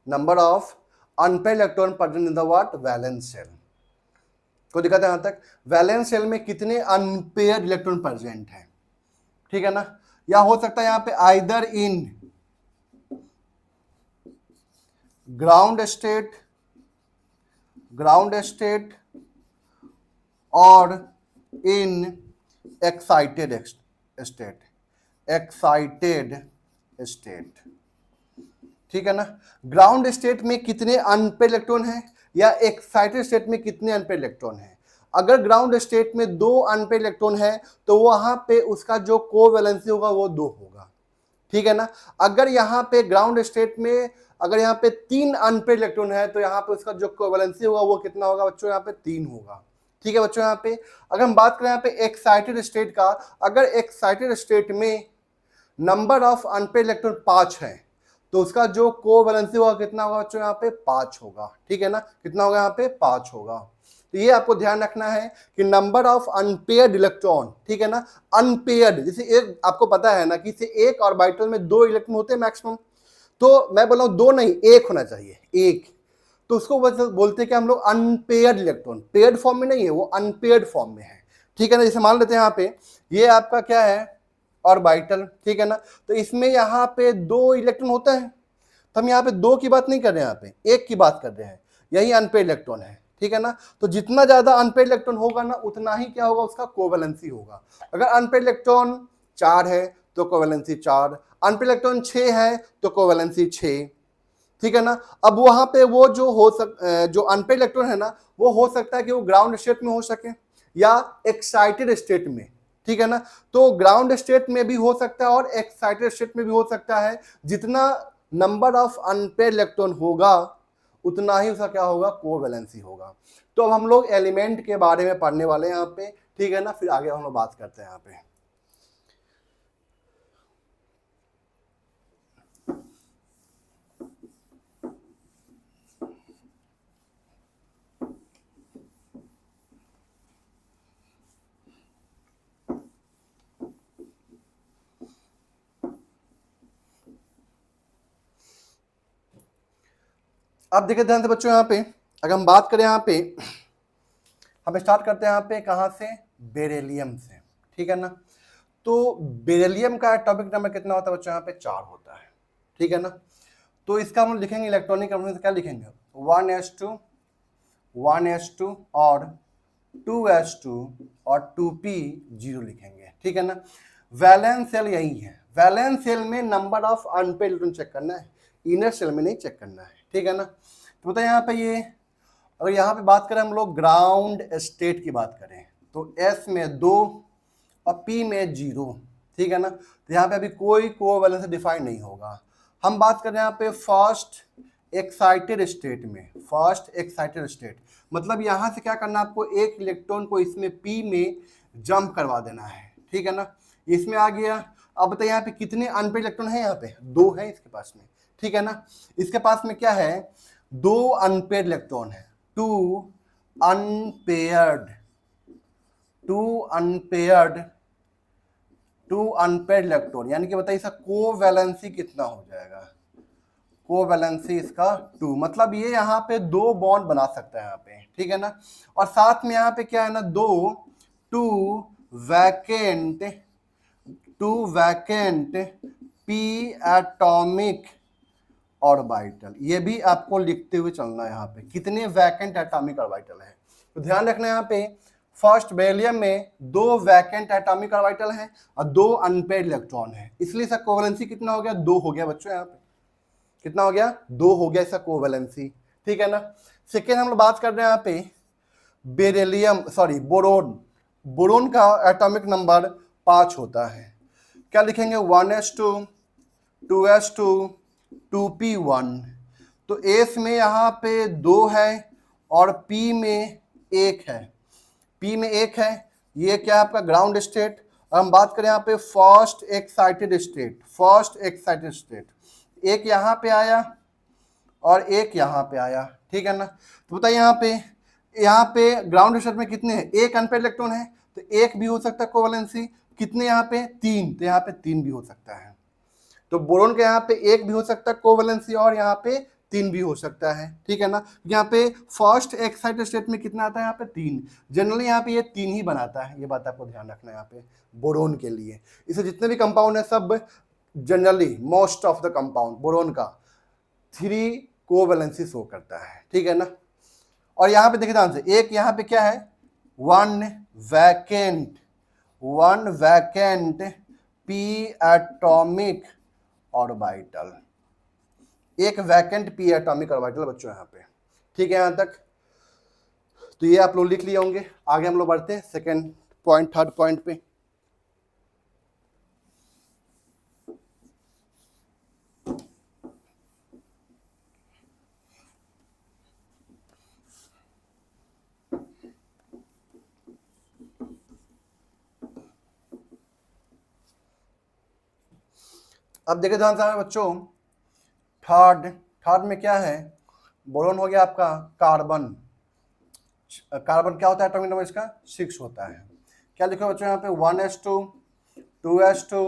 number of unpaired electron present in the what, valence shell. को दिखा था यहां तक, वैलेंस सेल में कितने अनपेयर्ड इलेक्ट्रॉन प्रेजेंट हैं। ठीक है ना, या हो सकता है यहां पे आइदर इन ग्राउंड स्टेट और इन एक्साइटेड स्टेट। ठीक है ना, ग्राउंड स्टेट में कितने अनपेयर्ड इलेक्ट्रॉन हैं या एक्साइटेड स्टेट में कितने अनपेयर्ड इलेक्ट्रॉन हैं। अगर ग्राउंड स्टेट में 2 अनपेयर्ड इलेक्ट्रॉन है तो वहां पे उसका जो कोवैलेंसी होगा वो 2 होगा। ठीक है ना, अगर यहाँ पे ग्राउंड स्टेट में अगर यहाँ पे 3 अनपेयर्ड इलेक्ट्रॉन है तो यहाँ पे उसका जो कोवैलेंसी होगा वो कितना होगा बच्चों, यहाँ पे 3 होगा। ठीक है बच्चों, यहाँ पे अगर हम बात करें यहाँ पे एक्साइटेड स्टेट का, अगर एक्साइटेड स्टेट में नंबर ऑफ अनपेयर्ड इलेक्ट्रॉन 5 है तो उसका जो कोवैलेंसी होगा कितना होगा बच्चों, यहाँ पे 5 होगा। ठीक है ना, कितना होगा यहाँ पे 5 होगा। तो ये आपको ध्यान रखना है कि नंबर ऑफ अनपेयर्ड इलेक्ट्रॉन, ठीक है ना, अनपेयर्ड, जैसे एक आपको पता है ना कि इसे एक ऑर्बिटल में 2 इलेक्ट्रॉन होते हैं मैक्सिमम, तो मैं बोल रहा हूं 2 नहीं 1 होना चाहिए, 1, तो उसको बोलते हैं कि हम लोग अनपेयर्ड इलेक्ट्रॉन, पेयर्ड फॉर्म में नहीं है वो, अनपेयर्ड फॉर्म में है, ठीक है ना। जैसे मान लेते हैं यहाँ पे ये आपका क्या है ऑर्बिटल, ठीक है ना, तो इसमें यहाँ पे 2 इलेक्ट्रॉन होता है, तो हम यहाँ पे 2 की बात नहीं कर रहे हैं, यहाँ पे 1 की बात कर रहे हैं, यही अनपेयर्ड इलेक्ट्रॉन है, ठीक है ना। तो जितना ज्यादा अनपेयर्ड इलेक्ट्रॉन होगा ना उतना ही क्या होगा उसका कोवैलेंसी होगा। अगर अनपेयर्ड इलेक्ट्रॉन 4 है तो कोवैलेंसी 4, अनपेयर्ड इलेक्ट्रॉन 6 है तो कोवैलेंसी 6, ठीक है ना। अब वहां पे वो जो अनपेयर्ड इलेक्ट्रॉन है ना वो हो सकता है कि वो ग्राउंड स्टेट में हो सके या एक्साइटेड स्टेट में, ठीक है ना। तो ग्राउंड स्टेट में भी हो सकता है और एक्साइटेड स्टेट में भी हो सकता है। जितना नंबर ऑफ अनपेयर्ड इलेक्ट्रॉन होगा उतना ही उसका क्या होगा कोवैलेंसी होगा। तो अब हम लोग एलिमेंट के बारे में पढ़ने वाले हैं यहाँ पे, ठीक है ना, फिर आगे हम लोग बात करते हैं यहाँ पे। अब देखिए ध्यान से बच्चों, यहाँ पे अगर हम बात करें यहाँ पे हम स्टार्ट करते हैं यहाँ पे कहाँ से, बेरिलियम से, ठीक है ना। तो बेरिलियम का एटॉमिक नंबर कितना होता है बच्चों, यहाँ पे 4 होता है, ठीक है ना। तो इसका हम लिखेंगे इलेक्ट्रॉनिक कंफर्मेशन क्या लिखेंगे, 1s2 1s2 और 2s2 और 2p0 लिखेंगे, ठीक है ना। वैलेंस सेल यही है, वैलेंस सेल में number of unpaired electron check करना है, इनर सेल में नहीं चेक करना है, ठीक है ना। तो बताइए यहाँ पे ये अगर यहाँ पे बात करें हम लोग ग्राउंड स्टेट की बात करें तो S में 2 और P में 0, ठीक है ना। तो यहाँ पे अभी कोई कोवैलेंस डिफाइन नहीं होगा। हम बात कर रहे हैं यहाँ पे फर्स्ट एक्साइटेड स्टेट में, फर्स्ट एक्साइटेड स्टेट मतलब यहाँ से क्या करना है आपको, एक इलेक्ट्रॉन को इसमें P में जंप करवा देना है, ठीक है ना। इसमें आ गया। अब बताइए यहाँ पे कितने अनपेयर्ड इलेक्ट्रॉन है, यहाँ पे 2 है इसके पास में, ठीक है ना। इसके पास में क्या है, 2 अनपेयर्ड इलेक्ट्रॉन है, 2 अनपेयर्ड 2 अनपेयर्ड 2 अनपेयर्ड इलेक्ट्रॉन, यानी कि बताइए इसका कोवैलेंसी कितना हो जाएगा, कोवैलेंसी इसका 2, मतलब ये यहाँ पे 2 बॉन्ड बना सकता है यहाँ पे, ठीक है ना। और साथ में यहाँ पे क्या है ना, 2 वैकेंट p एटॉमिक ऑर्बिटल, ये भी आपको लिखते हुए चलना है यहाँ पे कितने वैकेंट एटॉमिक ऑर्बिटल है। तो ध्यान रखना यहाँ पे फर्स्ट बेरिलियम में 2 वैकेंट एटॉमिक ऑर्बिटल है और 2 अनपेयर्ड इलेक्ट्रॉन है, इसलिए इसका कोवैलेंसी कितना हो गया, 2 हो गया बच्चों। यहाँ पे कितना हो गया, 2 हो गया इसका कोवैलेंसी, ठीक है ना। सेकेंड हम लोग बात कर रहे हैं यहाँ पे बोरोन, बोरोन का एटॉमिक नंबर 5 होता है, क्या लिखेंगे 1s2 2s2 2p1। तो एस में यहाँ पे 2 है और पी में 1 है, पी में 1 है, ये क्या है आपका ग्राउंड स्टेट। और हम बात करें यहाँ पे फर्स्ट एक्साइटेड स्टेट, एक यहाँ पे आया और एक यहाँ पे आया, ठीक है ना। तो बताइए यहाँ पे ग्राउंड स्टेट में कितने हैं, एक अनपेयर्ड इलेक्ट्रॉन है तो एक भी हो सकता है कोवैलेंसी, कितने यहाँ पे 3, तो यहाँ पे 3 भी हो सकता है। तो बोरोन के यहाँ पे 1 भी हो सकता है कोवैलेंसी और यहाँ पे 3 भी हो सकता है, ठीक है ना। यहाँ पे फर्स्ट एक्साइटेड स्टेट में कितना आता है, यहाँ पे 3, जनरली यहाँ पे ये 3 ही बनाता है, ये बात आपको ध्यान रखना है यहाँ पे बोरोन के लिए। इसे जितने भी कंपाउंड है सब generally most of the compound boron का 3 कोवैलेंसी शो करता है, ठीक है ना। और यहाँ पे देखिए ध्यान से, एक यहाँ पे क्या है 1 वैकेंट p एटॉमिक ऑर्बिटल, एक वैकेंट p एटॉमिक ऑर्बिटल बच्चों यहाँ पे, ठीक है यहाँ तक। तो ये आप लोग लिख लिए होंगे। आगे हम लोग बढ़ते हैं सेकेंड पॉइंट, थर्ड पॉइंट पे। अब देखिए ध्यान से बच्चों, थर्ड में क्या है, बोरोन हो गया आपका कार्बन, कार्बन क्या होता है एटॉमिक नंबर इसका 6 होता है। क्या लिखा बच्चों यहाँ पे 1s2 2s2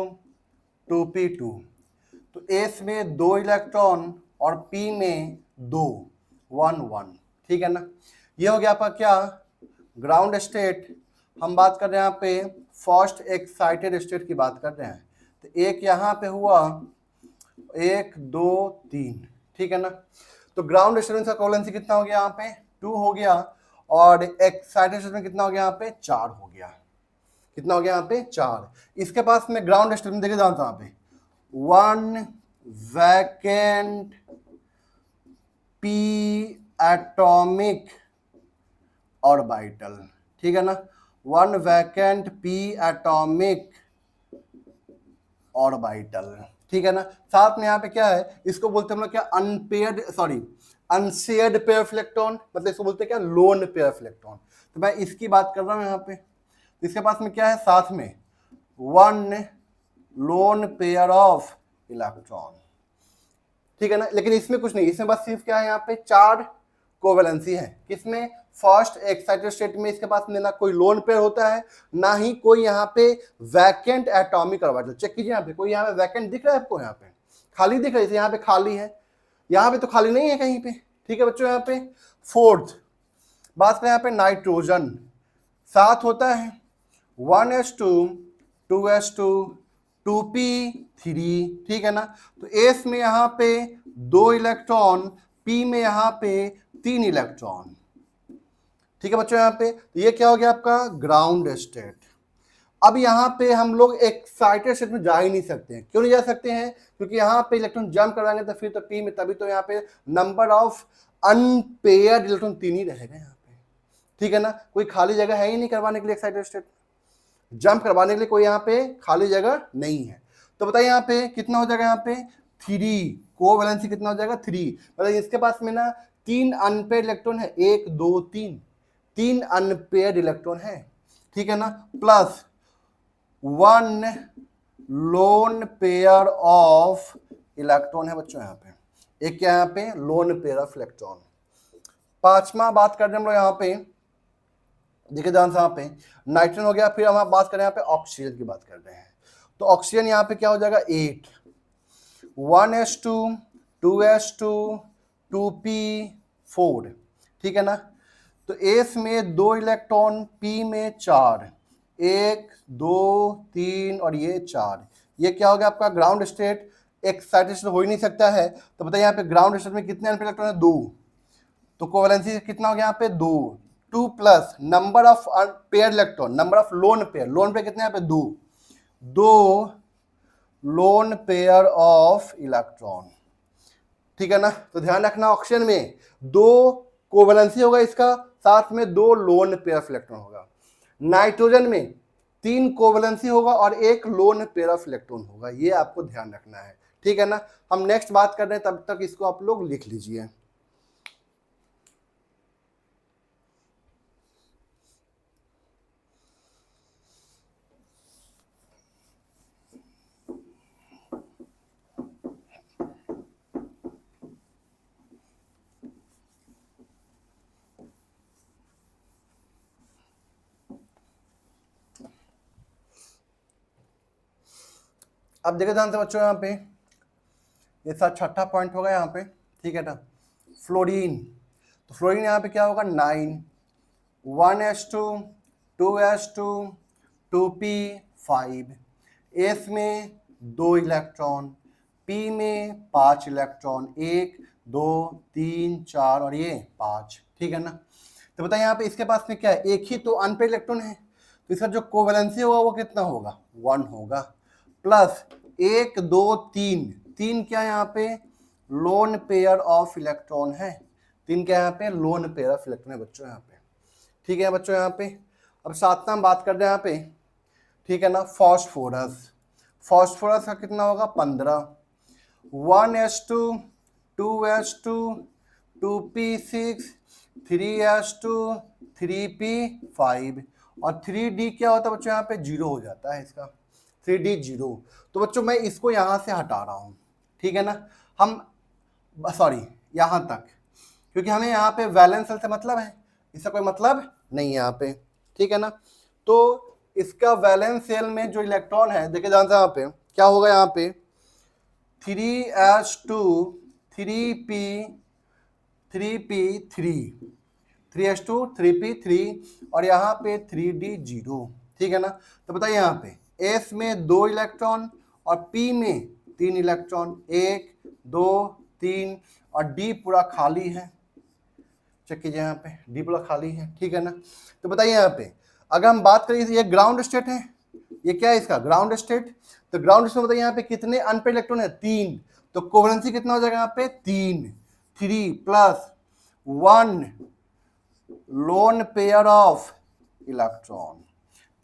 2p2। तो एस में 2 इलेक्ट्रॉन और पी में 2 1 1। ठीक है ना, ये हो गया आपका क्या ग्राउंड स्टेट। हम बात कर रहे हैं यहाँ पे फर्स्ट एक्साइटेड स्टेट की बात कर रहे हैं। तो एक यहाँ पे हुआ 1 2 3। ठीक है ना, तो ग्राउंड स्टेट का कोवेलेंसी कितना हो गया यहाँ पे 2 हो गया, और एक्साइटेड स्टेट में कितना हो गया यहाँ पे 4 हो गया। कितना हो गया यहाँ पे 4। इसके पास में ग्राउंड स्टेट में देखिए जानता यहाँ पे 1 वैकेंट पी एटॉमिक ऑर्बिटल। ठीक है ना, 1 वैकेंट पी एटॉमिक ऑर्बिटल। ठीक है ना, साथ में यहाँ पे क्या है, इसको बोलते हैं हम लोग क्या unpaired unshared pair of electron, मतलब इसको बोलते हैं क्या लोन पेयर ऑफ इलेक्ट्रॉन। तो मैं इसकी बात कर रहा हूँ यहाँ पे। तो इसके पास में क्या है साथ में 1 लोन पेयर ऑफ इलेक्ट्रॉन। ठीक है ना, लेकिन इसमें कुछ नहीं, इसमें बस सिर्फ क्या है यहाँ पे 4 कोवेलेंसी है। किसमें फर्स्ट एक्साइटेड स्टेट में इसके पास में ना कोई लोन पेयर होता है, ना ही कोई यहाँ पे वैकेंट एटॉमिक ऑर्बिटल। चेक कीजिए यहाँ पे कोई यहाँ पे वैकेंट दिख रहा है आपको, यहाँ पे खाली दिख रहा है, यहाँ पे खाली है, यहाँ पे तो खाली नहीं है कहीं पे। ठीक है बच्चों, यहाँ पे फोर्थ बात करें यहाँ पे नाइट्रोजन साथ होता है 1s2 2s2 2p3। ठीक है ना, तो एस में यहाँ पे 2 इलेक्ट्रॉन, पी में यहाँ पे 3 इलेक्ट्रॉन। ठीक है बच्चों, यहाँ पे तो ये क्या हो गया आपका ग्राउंड स्टेट। अब यहाँ पे हम लोग एक्साइटेड स्टेट में जा ही नहीं सकते हैं। क्यों नहीं जा सकते हैं, क्योंकि यहाँ पे इलेक्ट्रॉन जंप कराएंगे तो फिर तो पी में, तभी तो यहाँ पे नंबर ऑफ अनपेयर्ड इलेक्ट्रॉन 3 ही रहेगा यहाँ पे। ठीक है ना, कोई खाली जगह है ही नहीं करवाने के लिए एक्साइटेड स्टेट, जंप करवाने के लिए कोई यहाँ पे खाली जगह नहीं है। तो बताइए यहाँ पे कितना हो जाएगा, यहाँ पे 3 कोवैलेंसी कितना हो जाएगा 3। मतलब इसके पास में ना 3 अनपेयर्ड इलेक्ट्रॉन है, 1 2 3 अनपेयर्ड इलेक्ट्रॉन है। ठीक है ना, plus 1 loan pair of electron है बच्चों यहाँ पे। एक क्या यहाँ पे लोन पेयर ऑफ इलेक्ट्रॉन। पांचवा बात कर रहे हैं हम लोग यहाँ पे, देखिए ध्यान से यहाँ पे नाइट्रोजन हो गया। फिर हम बात करें यहाँ पे ऑक्सीजन की बात कर रहे हैं। तो ऑक्सीजन यहाँ पे क्या हो जाएगा 8 1s2 2s2 2p4। ठीक है ना, तो एस में 2 इलेक्ट्रॉन, पी में 4, 1 2 3 और ये 4। ये क्या हो गया आपका ग्राउंड स्टेट। एक्साइटेड स्टेट हो ही नहीं सकता है। तो बताइए यहाँ पे ग्राउंड स्टेट में कितने इलेक्ट्रॉन है 2, तो कोवैलेंसी कितना हो गया यहाँ पे 2 plus number of pair electron, number of lone pair कितने यहाँ पे 2 लोन पेयर ऑफ इलेक्ट्रॉन। ठीक है ना, तो ध्यान रखना ऑक्सीजन में 2 कोवैलेंसी होगा इसका, साथ में 2 लोन पेयर ऑफ इलेक्ट्रॉन होगा। नाइट्रोजन में 3 कोवैलेंसी होगा और 1 लोन पेयर ऑफ इलेक्ट्रॉन होगा। ये आपको ध्यान रखना है। ठीक है ना, हम नेक्स्ट बात कर रहे हैं, तब तक इसको आप लोग लिख लीजिए। अब देखिए ध्यान से बच्चों, यहाँ पे ये साथ छठा पॉइंट होगा यहाँ पे। ठीक है ना, फ्लोरीन। तो फ्लोरीन यहाँ पे क्या होगा 9 1s2 2s2 2p5। एस में 2 इलेक्ट्रॉन, पी में 5 इलेक्ट्रॉन, 1 2 3 4 और ये 5। ठीक है ना, तो बताइए यहाँ पे इसके पास में क्या है, एक ही तो अनपेयर्ड इलेक्ट्रॉन है, तो इसका जो कोवैलेंसी होगा वो कितना होगा 1 होगा, प्लस 1 2 3 क्या यहाँ पे लोन पेयर ऑफ इलेक्ट्रॉन है। 3 क्या यहाँ पे लोन पेयर ऑफ इलेक्ट्रॉन है बच्चों यहाँ पे। ठीक है बच्चों, यहाँ पे अब सातवां हम बात कर रहे हैं यहाँ पे। ठीक है ना, फॉस्फोरस। फॉस्फोरस का कितना होगा 15 1s2 2s2 2p6 3s2 3p5 और 3d क्या होता है बच्चों यहाँ पे 0 हो जाता है इसका, 3d 0। तो बच्चों मैं इसको यहाँ से हटा रहा हूँ। ठीक है ना, हम सॉरी यहाँ तक, क्योंकि हमें यहाँ पे वैलेंस सेल से मतलब है। इसका कोई मतलब नहीं है यहाँ पे, ठीक है ना। तो इसका वैलेंस शेल में जो इलेक्ट्रॉन है देखिए ध्यान से यहाँ पे क्या होगा, यहाँ पे 3s2 3p 3p3 3s2 3p3 और यहाँ पे 3d0, ठीक है ना। तो बताइए यहाँ पे s में 2 इलेक्ट्रॉन और p में 3 इलेक्ट्रॉन, 1 2 3 और d पूरा खाली है। चेक कीजिए यहाँ पे डी पूरा खाली है, ठीक है ना। तो बताइए यहाँ पे अगर हम बात करें, ये ग्राउंड स्टेट है, ये क्या है इसका ग्राउंड स्टेट। तो ग्राउंड स्टेट बताइए यहाँ पे कितने अनपेड इलेक्ट्रॉन है, 3। तो कोवेलेंसी कितना हो जाएगा यहाँ पे 3, 3 plus 1 loan pair of electron,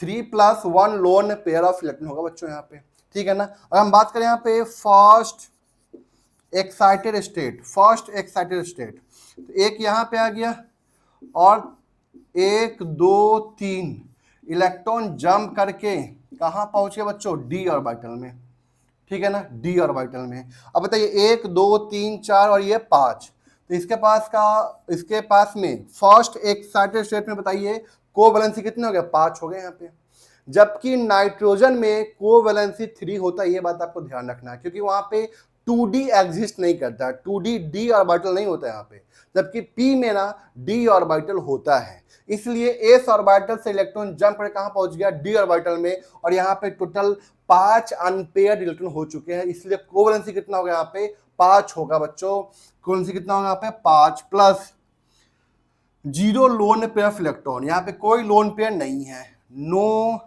3 plus 1 loan pair of electron होगा बच्चों यहाँ पे, ठीक है ना। और हम बात करें यहाँ पे first excited state, first excited state, तो एक यहाँ पे आ गया और 1 2 3 इलेक्ट्रॉन जंप करके कहाँ पहुंच गए बच्चों, डी ऑर्बिटल में, ठीक है ना, डी ऑर्बिटल में। अब बताइए 1 2 3 4 और ये 5, तो इसके पास में फर्स्ट एक्साइटेड स्टेट में बताइए कोवैलेंसी कितने हो गए, 5 हो गए यहाँ पे। जबकि नाइट्रोजन में कोवैलेंसी 3 होता है, ये बात आपको ध्यान रखना है, क्योंकि वहां पे 2d एग्जिस्ट नहीं करता, 2d डी ऑर्बिटल नहीं होता यहाँ पे, जबकि p में ना d ऑर्बिटल होता है। इसलिए s ऑर्बिटल से इलेक्ट्रॉन जंप कर कहाँ पहुंच गया, d ऑर्बिटल में, और यहाँ पे टोटल 5 अनपेयर्ड इलेक्ट्रॉन हो चुके हैं। इसलिए कोवैलेंसी कितना होगा यहाँ पे, 5 होगा बच्चों। कोवैलेंसी कितना होगा यहाँ पे, 5 plus 0 lone pair of electron, यहाँ पे कोई लोन पेयर नहीं है, no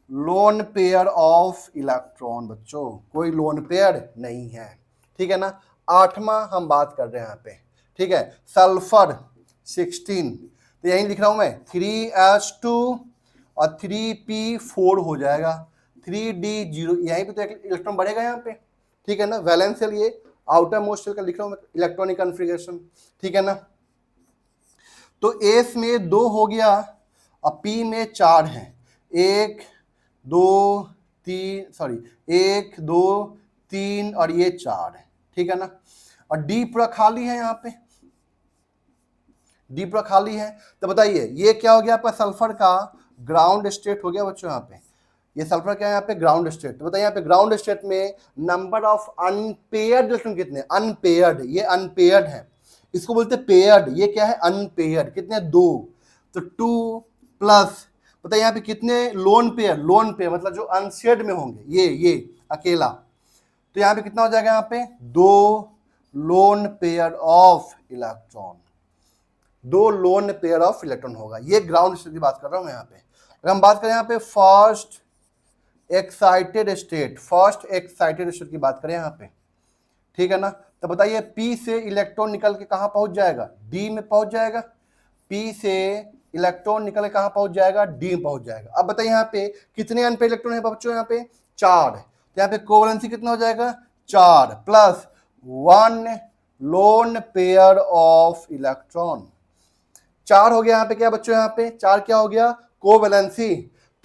lone pair of electron बच्चों, कोई लोन पेयर नहीं है, ठीक है ना। 8वां हम बात कर रहे हैं यहाँ पे, ठीक है, सल्फर 16, तो यही लिख रहा हूं मैं 3s2 और 3p4 हो जाएगा, 3d0, यहीं पे तो इलेक्ट्रॉन बढ़ेगा यहाँ पे, ठीक है ना। वैलेंस शेल ये आउटर मोस्ट शेल का लिख रहा हूं मैं, इलेक्ट्रॉनिक कॉन्फ़िगरेशन, ठीक है ना। तो एस में 2 हो गया और पी में 4 है, 1 2 3 और ये 4 है, ठीक है ना। और डी पूरा खाली है, यहाँ पे डी पूरा खाली है। तो बताइए ये क्या हो गया आपका, सल्फर का ग्राउंड स्टेट हो गया बच्चों यहाँ पे, ये सल्फर क्या है यहाँ पे, ग्राउंड स्टेट। तो बताइए यहाँ पे ग्राउंड स्टेट में नंबर ऑफ अनपेयर्ड इलेक्ट्रॉन कितने, अनपेयर्ड, ये अनपेयर्ड है, इसको बोलते हैं पेयर्ड, ये क्या है अनपेयर्ड, कितने, 2। तो 2 प्लस बताइए यहाँ पे कितने लोन पेयर, लोन पेयर मतलब जो अनशेयर्ड में होंगे, ये अकेला, तो यहाँ पे कितना हो जाएगा, यहाँ पे 2 loan pair of electron, 2 loan pair of electron होगा। ये ग्राउंड स्टेट की बात कर रहा हूं मैं यहाँ पे। अगर हम बात करें यहाँ पे first excited state, first excited state की बात करें यहाँ पे, ठीक है ना। तो बताइए P से इलेक्ट्रॉन निकल के कहाँ पहुंच जाएगा, D में पहुंच जाएगा, P से इलेक्ट्रॉन निकल के कहाँ पहुंच जाएगा, D में पहुंच जाएगा। अब बताइए यहाँ पे कितने अनपेड इलेक्ट्रॉन है बच्चों, यहाँ पे 4, तो यहाँ पे कोवैलेंसी कितना हो जाएगा, 4 plus 1 loan pair of electron, 4 हो गया यहाँ पे, क्या बच्चों यहाँ पे 4 क्या हो गया, कोवैलेंसी।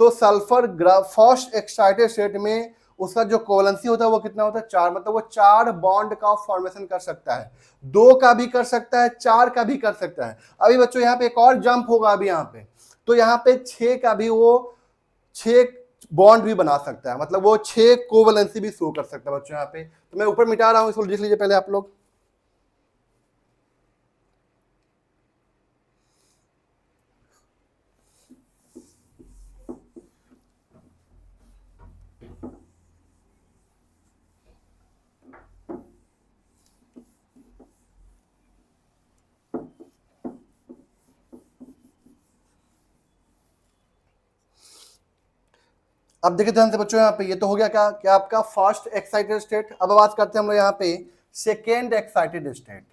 तो सल्फर फर्स्ट एक्साइटेड स्टेट में उसका जो कोवैलेंसी होता है वो कितना होता है, 4, मतलब वो 4 बॉन्ड का फॉर्मेशन कर सकता है, 2 का भी कर सकता है, 4 का भी कर सकता है। अभी बच्चों यहाँ पे एक और जंप होगा अभी यहाँ पे, तो यहाँ पे 6 का भी वो 6 बॉन्ड भी बना सकता है, मतलब वो 6 कोवैलेंसी भी शो कर सकता है बच्चों यहाँ पे। तो मैं ऊपर मिटा रहा हूँ, इसको लिख लीजिए पहले आप लोग। अब देखिए ध्यान से बच्चों, यहाँ पे ये तो हो गया क्या क्या आपका फर्स्ट एक्साइटेड स्टेट। अब बात करते हैं हम लोग यहाँ पे second excited state,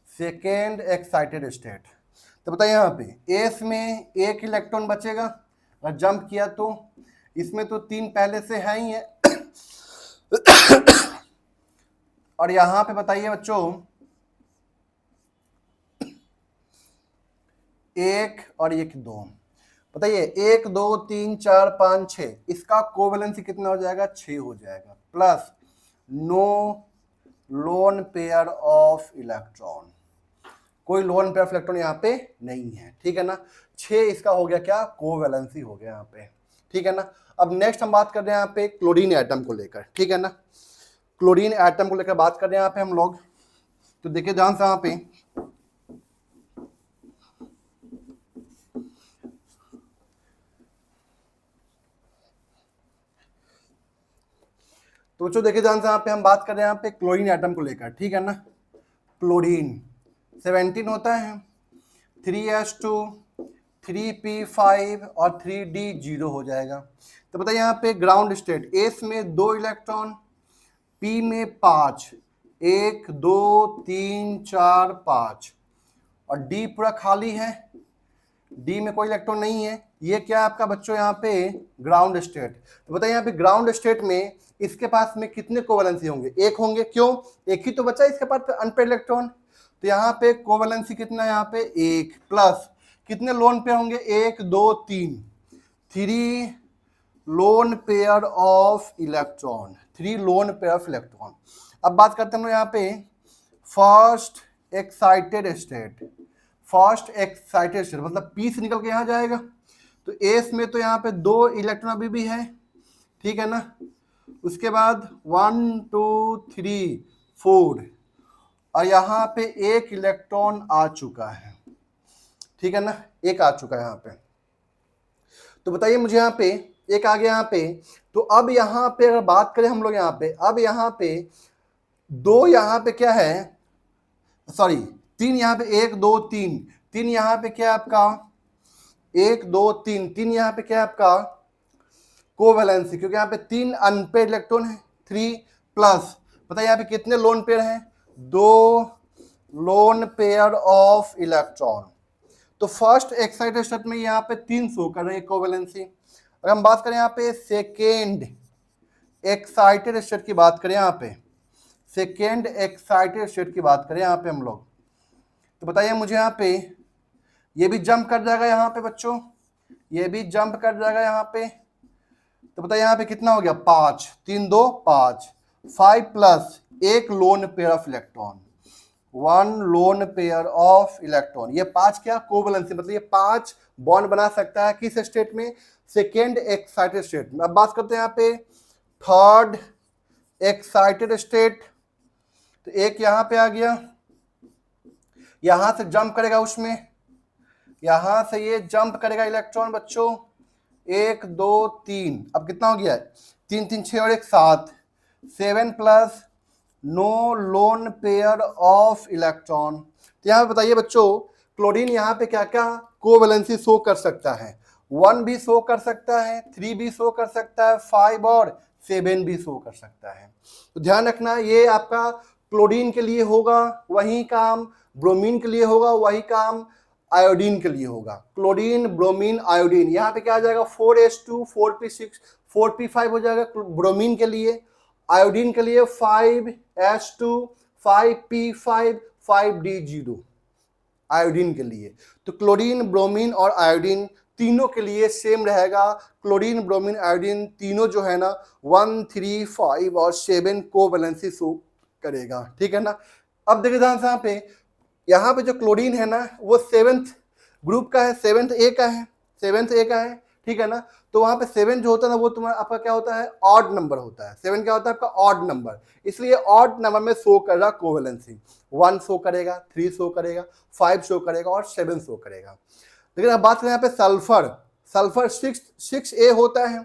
second excited state. तो बताइए यहाँ पे एस में 1 इलेक्ट्रॉन बचेगा, और जंप किया तो इसमें तो 3 पहले से है ही है और यहाँ पे बताइए बच्चों 1 और 1 2, बताइए 1 2 3 4 5 6, इसका कोवैलेंसी कितना हो जाएगा, 6 हो जाएगा, plus no lone pair of electron, कोई लोन पेयर ऑफ इलेक्ट्रॉन यहाँ पे नहीं है, ठीक है ना। 6 इसका हो गया क्या, कोवैलेंसी हो गया यहाँ पे, ठीक है ना। अब नेक्स्ट हम बात कर रहे हैं यहाँ पे क्लोरीन एटम को लेकर, ठीक है ना। क्लोरीन एटम को लेकर बात कर रहे हैं यहाँ पे हम लोग। तो देखिए ध्यान से यहाँ पे, तो बच्चों देखिए ध्यान से यहाँ पे हम बात कर रहे हैं यहाँ पे क्लोरीन एटम को लेकर, ठीक है ना। क्लोरीन 17 होता है, 3s2 3p5 और 3d0 हो जाएगा। तो बताइए यहाँ पे ग्राउंड स्टेट, एस में 2 इलेक्ट्रॉन, पी में 5, 1 2 3 4 5, और डी पूरा खाली है, डी में कोई इलेक्ट्रॉन नहीं है। ये क्या है आपका बच्चों यहाँ पे ग्राउंड स्टेट। तो बताइए यहाँ पे ग्राउंड स्टेट में इसके पास में कितने कोवैलेंसी होंगे, एक होंगे, क्यों, एक ही तो बचा इसके पास अनपेड इलेक्ट्रॉन। तो यहाँ पे कोवैलेंसी कितना है यहाँ पे, एक, प्लस कितने लोन पेयर होंगे, 1 2 3, 3 loan pair of electron, 3 loan pair of electron. अब बात करते हैं हम यहाँ पे first excited state, first excited state मतलब पी से निकल के यहाँ जाएगा। तो एस में तो यहाँ पे 2 इलेक्ट्रॉन अभी भी है, ठीक है ना। उसके बाद 1 2 3 4, और यहाँ पे 1 इलेक्ट्रॉन आ चुका है, ठीक है ना, एक आ चुका है यहाँ पे। तो बताइए मुझे यहाँ पे एक आ गया यहाँ पे। तो अब यहाँ पे अगर बात करें हम लोग यहाँ पे, अब यहाँ पे 2 यहाँ पे क्या है, सॉरी 3 यहाँ पे, 1 2 3, 3 यहाँ पे क्या है आपका, 1 2 3, 3 यहाँ पे क्या है आपका कोवैलेंसी, क्योंकि यहाँ पे 3 अनपेड इलेक्ट्रॉन है, 3 प्लस बताइए यहाँ पे कितने लोन पेयर हैं, 2 लोन पेयर ऑफ इलेक्ट्रॉन। तो फर्स्ट एक्साइटेड स्टेट में यहाँ पे 3 शो कर रहे हैं कोवैलेंसी। अगर हम बात करें यहाँ पे सेकेंड एक्साइटेड स्टेट की बात करें, यहाँ पे सेकेंड एक्साइटेड स्टेट की बात करें यहाँ पे हम लोग, तो बताइए मुझे यहाँ पे ये भी जंप कर जाएगा यहाँ पे बच्चों, ये भी जंप कर जाएगा यहाँ पे। तो बताइए यहाँ पे कितना हो गया, 5, 3 2 5, 5 plus 1 loan pair of electron, 1 loan pair of electron. ये 5 क्या कोवैलेंसी, मतलब ये 5 बॉन्ड बना सकता है किस स्टेट में, सेकेंड एक्साइटेड स्टेट में। अब बात करते हैं यहाँ पे थर्ड एक्साइटेड स्टेट। तो एक यहाँ पे आ गया, यहां से जंप करेगा उसमें, यहां से ये जंप करेगा इलेक्ट्रॉन बच्चों, 1 2 3, अब कितना हो गया, 3 3 6 और 1 7, 7 plus no lone pair of electron. तो यहाँ पे बताइए बच्चों क्लोरीन यहाँ पे क्या क्या कोवैलेंसी शो कर सकता है, 1 भी शो कर सकता है, 3 भी शो कर सकता है, 5 और 7 भी शो कर सकता है। तो ध्यान रखना ये आपका क्लोरीन के लिए होगा वही काम, ब्रोमीन के लिए होगा वही काम, आयोडीन के लिए होगा। क्लोरीन ब्रोमीन आयोडीन, यहाँ पे क्या आ जाएगा 4s2 4p6 4p5 हो जाएगा ब्रोमीन के लिए, आयोडीन के लिए 5s2 5p5 5d0 आयोडीन के लिए। तो क्लोरीन ब्रोमीन और आयोडीन तीनों के लिए सेम रहेगा, क्लोरीन ब्रोमीन आयोडीन तीनों जो है ना 1 3 5 और 7 कोवैलेंसी शो करेगा, ठीक है ना। अब देखिए ध्यान से यहाँ पे जो क्लोरीन है ना वो 7th ग्रुप का है, 7th ए का है, 7th ए का है, ठीक है ना। तो वहाँ पे 7 जो होता है ना वो तुम्हारा आपका क्या होता है, ऑड नंबर होता है, 7 क्या होता है आपका ऑड नंबर, इसलिए ऑड नंबर में शो कर रहा कोवैलेंसी, 1 शो करेगा, 3 शो करेगा, 5 शो करेगा और 7 शो करेगा। लेकिन अब बात करें यहाँ पे सल्फर, सल्फर 6A होता है।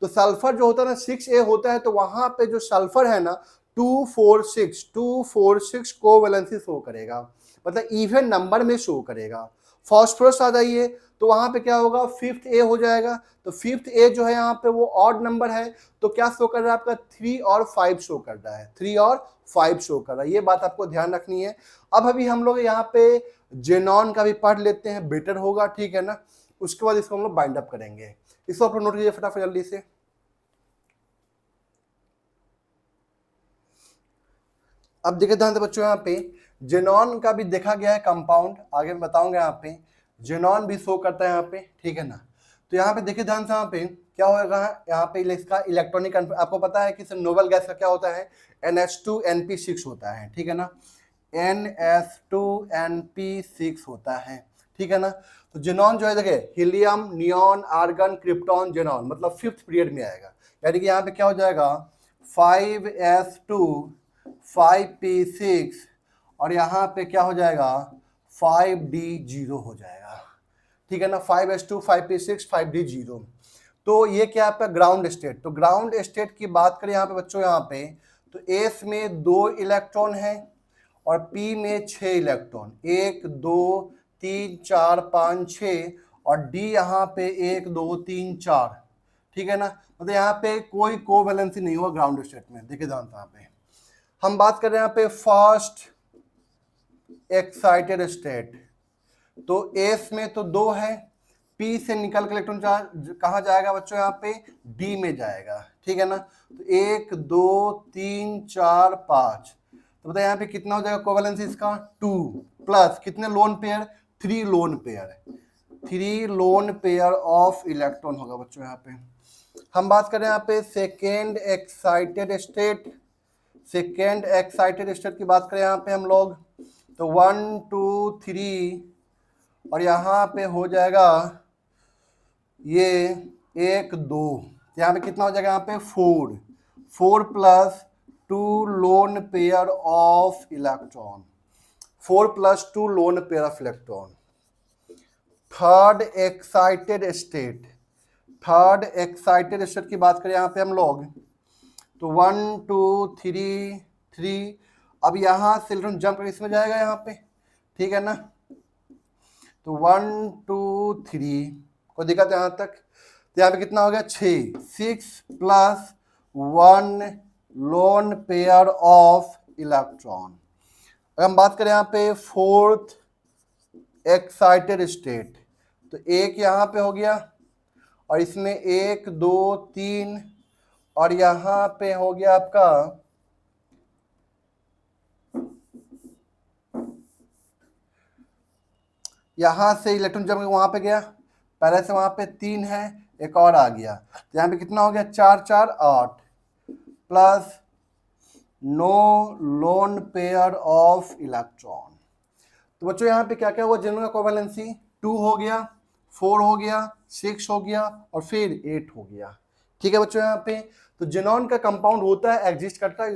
तो सल्फर जो होता है ना 6A होता है, तो वहां पे जो सल्फर है ना 246 कोवैलेंसी शो करेगा, मतलब इवन नंबर में शो करेगा। फास्फोरस आ जाइए तो वहां पे क्या होगा 5th A हो जाएगा। तो 5th A जो है यहाँ पे वो ऑड नंबर है, तो क्या शो कर रहा है आपका 3 और 5 शो कर रहा है, 3 और 5 शो कर रहा है, ये बात आपको ध्यान रखनी है। अब अभी हम लोग यहाँ पे जेनॉन का भी पढ़ लेते हैं, बेटर होगा, ठीक है ना। उसके बाद इसको हम लोग बाइंड अप करेंगे, इसको आप लोग नोट कीजिए फटाफट जल्दी से। अब देखिए ध्यान से बच्चों यहाँ पे जेनॉन का भी देखा गया है कंपाउंड, आगे मैं बताऊंगा यहाँ पे जेनॉन भी शो करता है यहाँ पे, ठीक है ना। तो यहाँ पे देखिए ध्यान से यहाँ पे क्या होगा, यहाँ पे इसका इलेक्ट्रॉनिक, आपको पता है कि नोबल गैस का क्या होता है NH2NP6 होता है, ठीक है ना। NS2NP6 होता है, ठीक है ना। तो जेनॉन जो है देखिए helium, neon, argon, krypton, xenon, मतलब फिफ्थ पीरियड में आएगा। यानी कि यहाँ पे क्या हो जाएगा 5s2 5p6 और यहाँ पे क्या हो जाएगा 5d0 हो जाएगा, ठीक है ना। 5s2 5p6 5d0। तो ये क्या आपका ग्राउंड स्टेट। तो ग्राउंड स्टेट की बात करें यहाँ पे बच्चों, यहाँ पे तो एस में 2 इलेक्ट्रॉन है और पी में 6 इलेक्ट्रॉन, 1 2 3 4 5 6 और डी यहाँ पे 1 2 3 4, ठीक है ना। मतलब यहाँ पे कोई कोवैलेंसी नहीं हुआ ग्राउंड स्टेट में। देखिए ध्यान यहाँ पे हम बात कर रहे हैं यहाँ पे फर्स्ट एक्साइटेड स्टेट। तो एस में तो 2 है, पी से निकल के इलेक्ट्रॉन कहाँ जाएगा बच्चों यहाँ पे डी में जाएगा, ठीक है ना। तो 1 2 3 4 5, तो बताइए यहाँ पे कितना हो जाएगा कोवैलेंसी इसका 2 प्लस कितने lone pair 3 lone pair, 3 loan pair of electron होगा बच्चों यहाँ पे। हम बात करें यहाँ पे second excited state. Second excited state की बात करें यहाँ पे हम लोग तो 1 2 3 और यहाँ पे हो जाएगा ये 1 2, यहाँ पे कितना हो जाएगा यहाँ पे 4 plus 2 loan pair of electron, 4 plus 2 loan pair of electron. Third excited state, third excited state की बात करें यहाँ पे हम लोग तो 1 2 3 3, अब यहाँ से इलेक्ट्रॉन जंप करके इसमें जाएगा यहाँ पे, ठीक है ना। तो 1 2 3 को दिक्कत यहाँ तक, तो यहाँ पे कितना हो गया 6 plus 1 loan pair of electron. अगर हम बात करें यहाँ पे फोर्थ एक्साइटेड स्टेट तो 1 यहाँ पे हो गया और इसमें 1 2 3 और यहाँ पे हो गया आपका यहाँ से इलेक्ट्रॉन जब वहाँ पे गया, पहले से वहाँ पे 3 है, एक और आ गया, तो यहाँ पे कितना हो गया 4 4 8 plus no lone pair of electron. तो बच्चों यहाँ पे क्या क्या हुआ जनरल का कोवैलेंसी 2 हो गया, 4 हो गया, 6 हो गया और फिर 8 हो गया, ठीक है बच्चों। यहाँ पे तो जेनॉन का कंपाउंड होता है, एग्जिस्ट करता है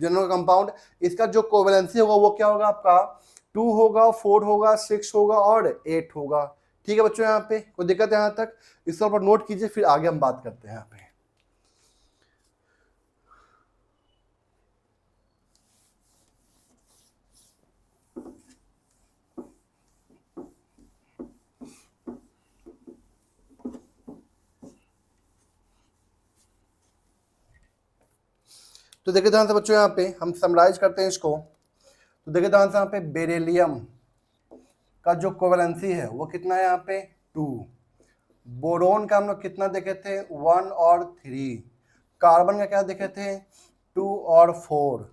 जेनॉन कंपाउंड, इसका जो कोवैलेंसी होगा वो क्या होगा आपका 2 होगा, 4 होगा, 6 होगा और 8 होगा, ठीक है बच्चों। यहाँ पे कोई दिक्कत है यहाँ तक, इसके ऊपर नोट कीजिए, फिर आगे हम बात करते हैं यहाँ पे। तो देखिए ध्यान से बच्चों, यहाँ पे हम समराइज करते हैं इसको। तो देखिए ध्यान से यहाँ पे बेरिलियम का जो कोवैलेंसी है वो कितना है यहाँ पे 2, बोरोन का हम लोग कितना देखे थे 1 और 3, कार्बन का क्या देखे थे 2 और 4,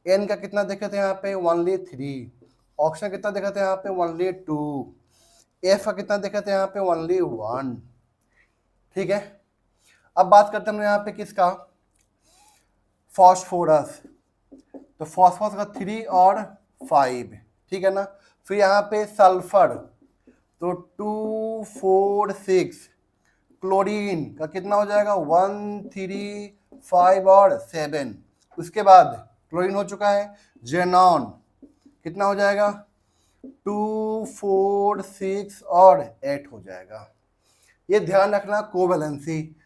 एन का कितना देखे थे यहाँ पे ओनली 3, ऑक्सीजन कितना देखा था यहाँ पे ओनली 2, एफ का कितना देखा था यहाँ पे ओनली 1, ठीक है। अब बात करते हैं यहाँ पे किसका फॉस्फोरस, तो फॉस्फोरस का 3 और 5, ठीक है ना। फिर यहाँ पे सल्फर तो 2 4 6, क्लोरीन का कितना हो जाएगा 1 3 5 और 7, उसके बाद क्लोरीन हो चुका है। जेनॉन कितना हो जाएगा 2 4 6 और 8 हो जाएगा। ये ध्यान रखना कोवैलेंसी।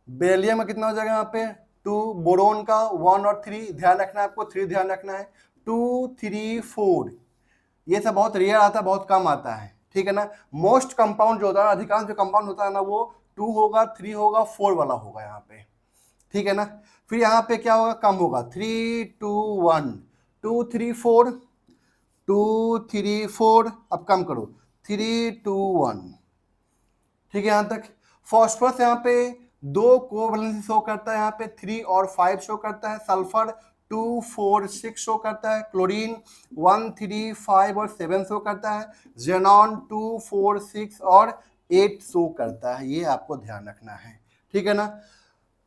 बेरिलियम में कितना हो जाएगा यहाँ पे 2, बोरोन का 1 और 3 ध्यान रखना है आपको, 3 ध्यान रखना है, 2 3 4, ये सब बहुत रेयर आता है, बहुत कम आता है, ठीक है ना। मोस्ट कंपाउंड जो होता है, अधिकांश जो कंपाउंड होता है ना वो 2 होगा, 3 होगा, 4 वाला होगा यहाँ पे, ठीक है ना। फिर यहाँ पे क्या होगा कम होगा 3 2 1 2 3 4 2 3 4, अब कम करो 3 2 1, ठीक है यहाँ तक। फॉस्फोरस यहाँ पे 2 कोवैलेंसी शो करता है, यहाँ पे 3 और 5 शो करता है, सल्फर 2 4 6 शो करता है, क्लोरीन 1 3 5 और 7 शो करता है, जेनॉन 2 4 6 और 8 शो करता है, ये आपको ध्यान रखना है, ठीक है ना।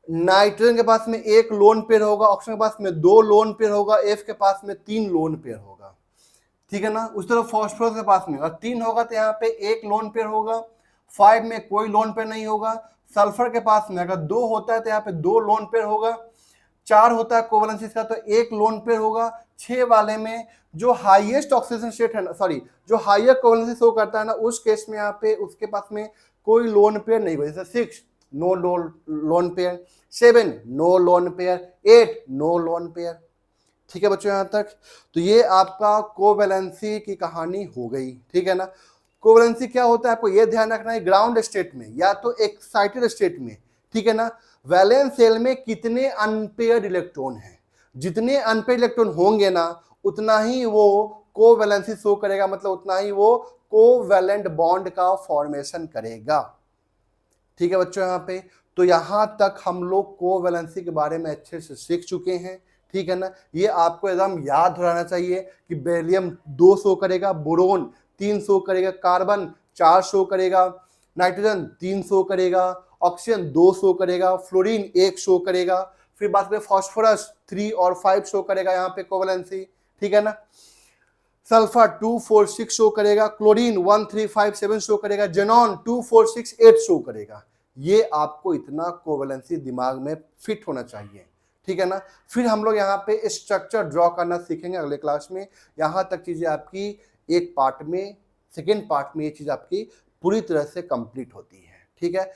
नाइट्रोजन के पास में 1 लोन पेयर होगा, ऑक्सीजन के पास में 2 लोन पेयर होगा, एफ के पास में 3 लोन पेयर होगा, ठीक है ना। उस तरह फॉस्फोरस के पास में, और 3 होगा तो यहाँ पे एक लोन पेयर होगा, 5 में कोई लोन पेयर नहीं होगा। सल्फर के पास में अगर 2 होता है तो यहाँ पे 2 लोन पेयर होगा। 4 होता है कोवैलेंसी का तो एक लोन पेयर होगा। 6 वाले में जो हाईएस्ट ऑक्सीजन स्टेट है ना, सॉरी, जो हाईएस्ट कोवैलेंसी शो करता है ना, उस केस में यहाँ पे उसके पास में कोई लोन पेयर नहीं होगा। जैसे 6 no lone pair, 7 no lone pair, 8 no lone pair. ठीक है बच्चों यहाँ तक। तो ये आपका कोवैलेंसी की कहानी हो गई, ठीक है ना। कोवैलेंसी क्या होता है आपको ये ध्यान रखना है, ग्राउंड स्टेट में या तो एक्साइटेड स्टेट में, ठीक है ना। वैलेंस शेल में कितने अनपेयर्ड इलेक्ट्रॉन हैं, जितने अनपेयर्ड इलेक्ट्रॉन होंगे ना उतना ही वो कोवैलेंसी शो करेगा, मतलब उतना ही वो कोवैलेंट बॉन्ड का फॉर्मेशन करेगा। ठीक है बच्चों यहाँ पे। तो यहाँ तक हम लोग कोवैलेंसी के बारे में अच्छे से सीख चुके हैं, ठीक है ना। ये आपको एकदम याद रहना चाहिए कि बेरिलियम 2 शो करेगा, बोरोन 3 शो करेगा, कार्बन 4 शो करेगा, नाइट्रोजन 3 शो करेगा, ऑक्सीजन 2 शो करेगा, फ्लोरीन 1 शो करेगा, फिर बात करें फॉस्फोरस 3 और 5 शो करेगा यहाँ पे कोवैलेंसी, ठीक है ना। सल्फर 2, 4, 6 शो करेगा, क्लोरीन 1, 3, 5, 7 शो करेगा, जेनॉन 2, 4, 6, 8 शो करेगा। ये आपको इतना कोवैलेंसी दिमाग में फिट होना चाहिए, ठीक है ना। फिर हम लोग यहाँ पे स्ट्रक्चर ड्रॉ करना सीखेंगे अगले क्लास में। यहाँ तक चीजें आपकी एक पार्ट में, सेकेंड पार्ट में ये चीज आपकी पूरी तरह से कंप्लीट होती है, ठीक है।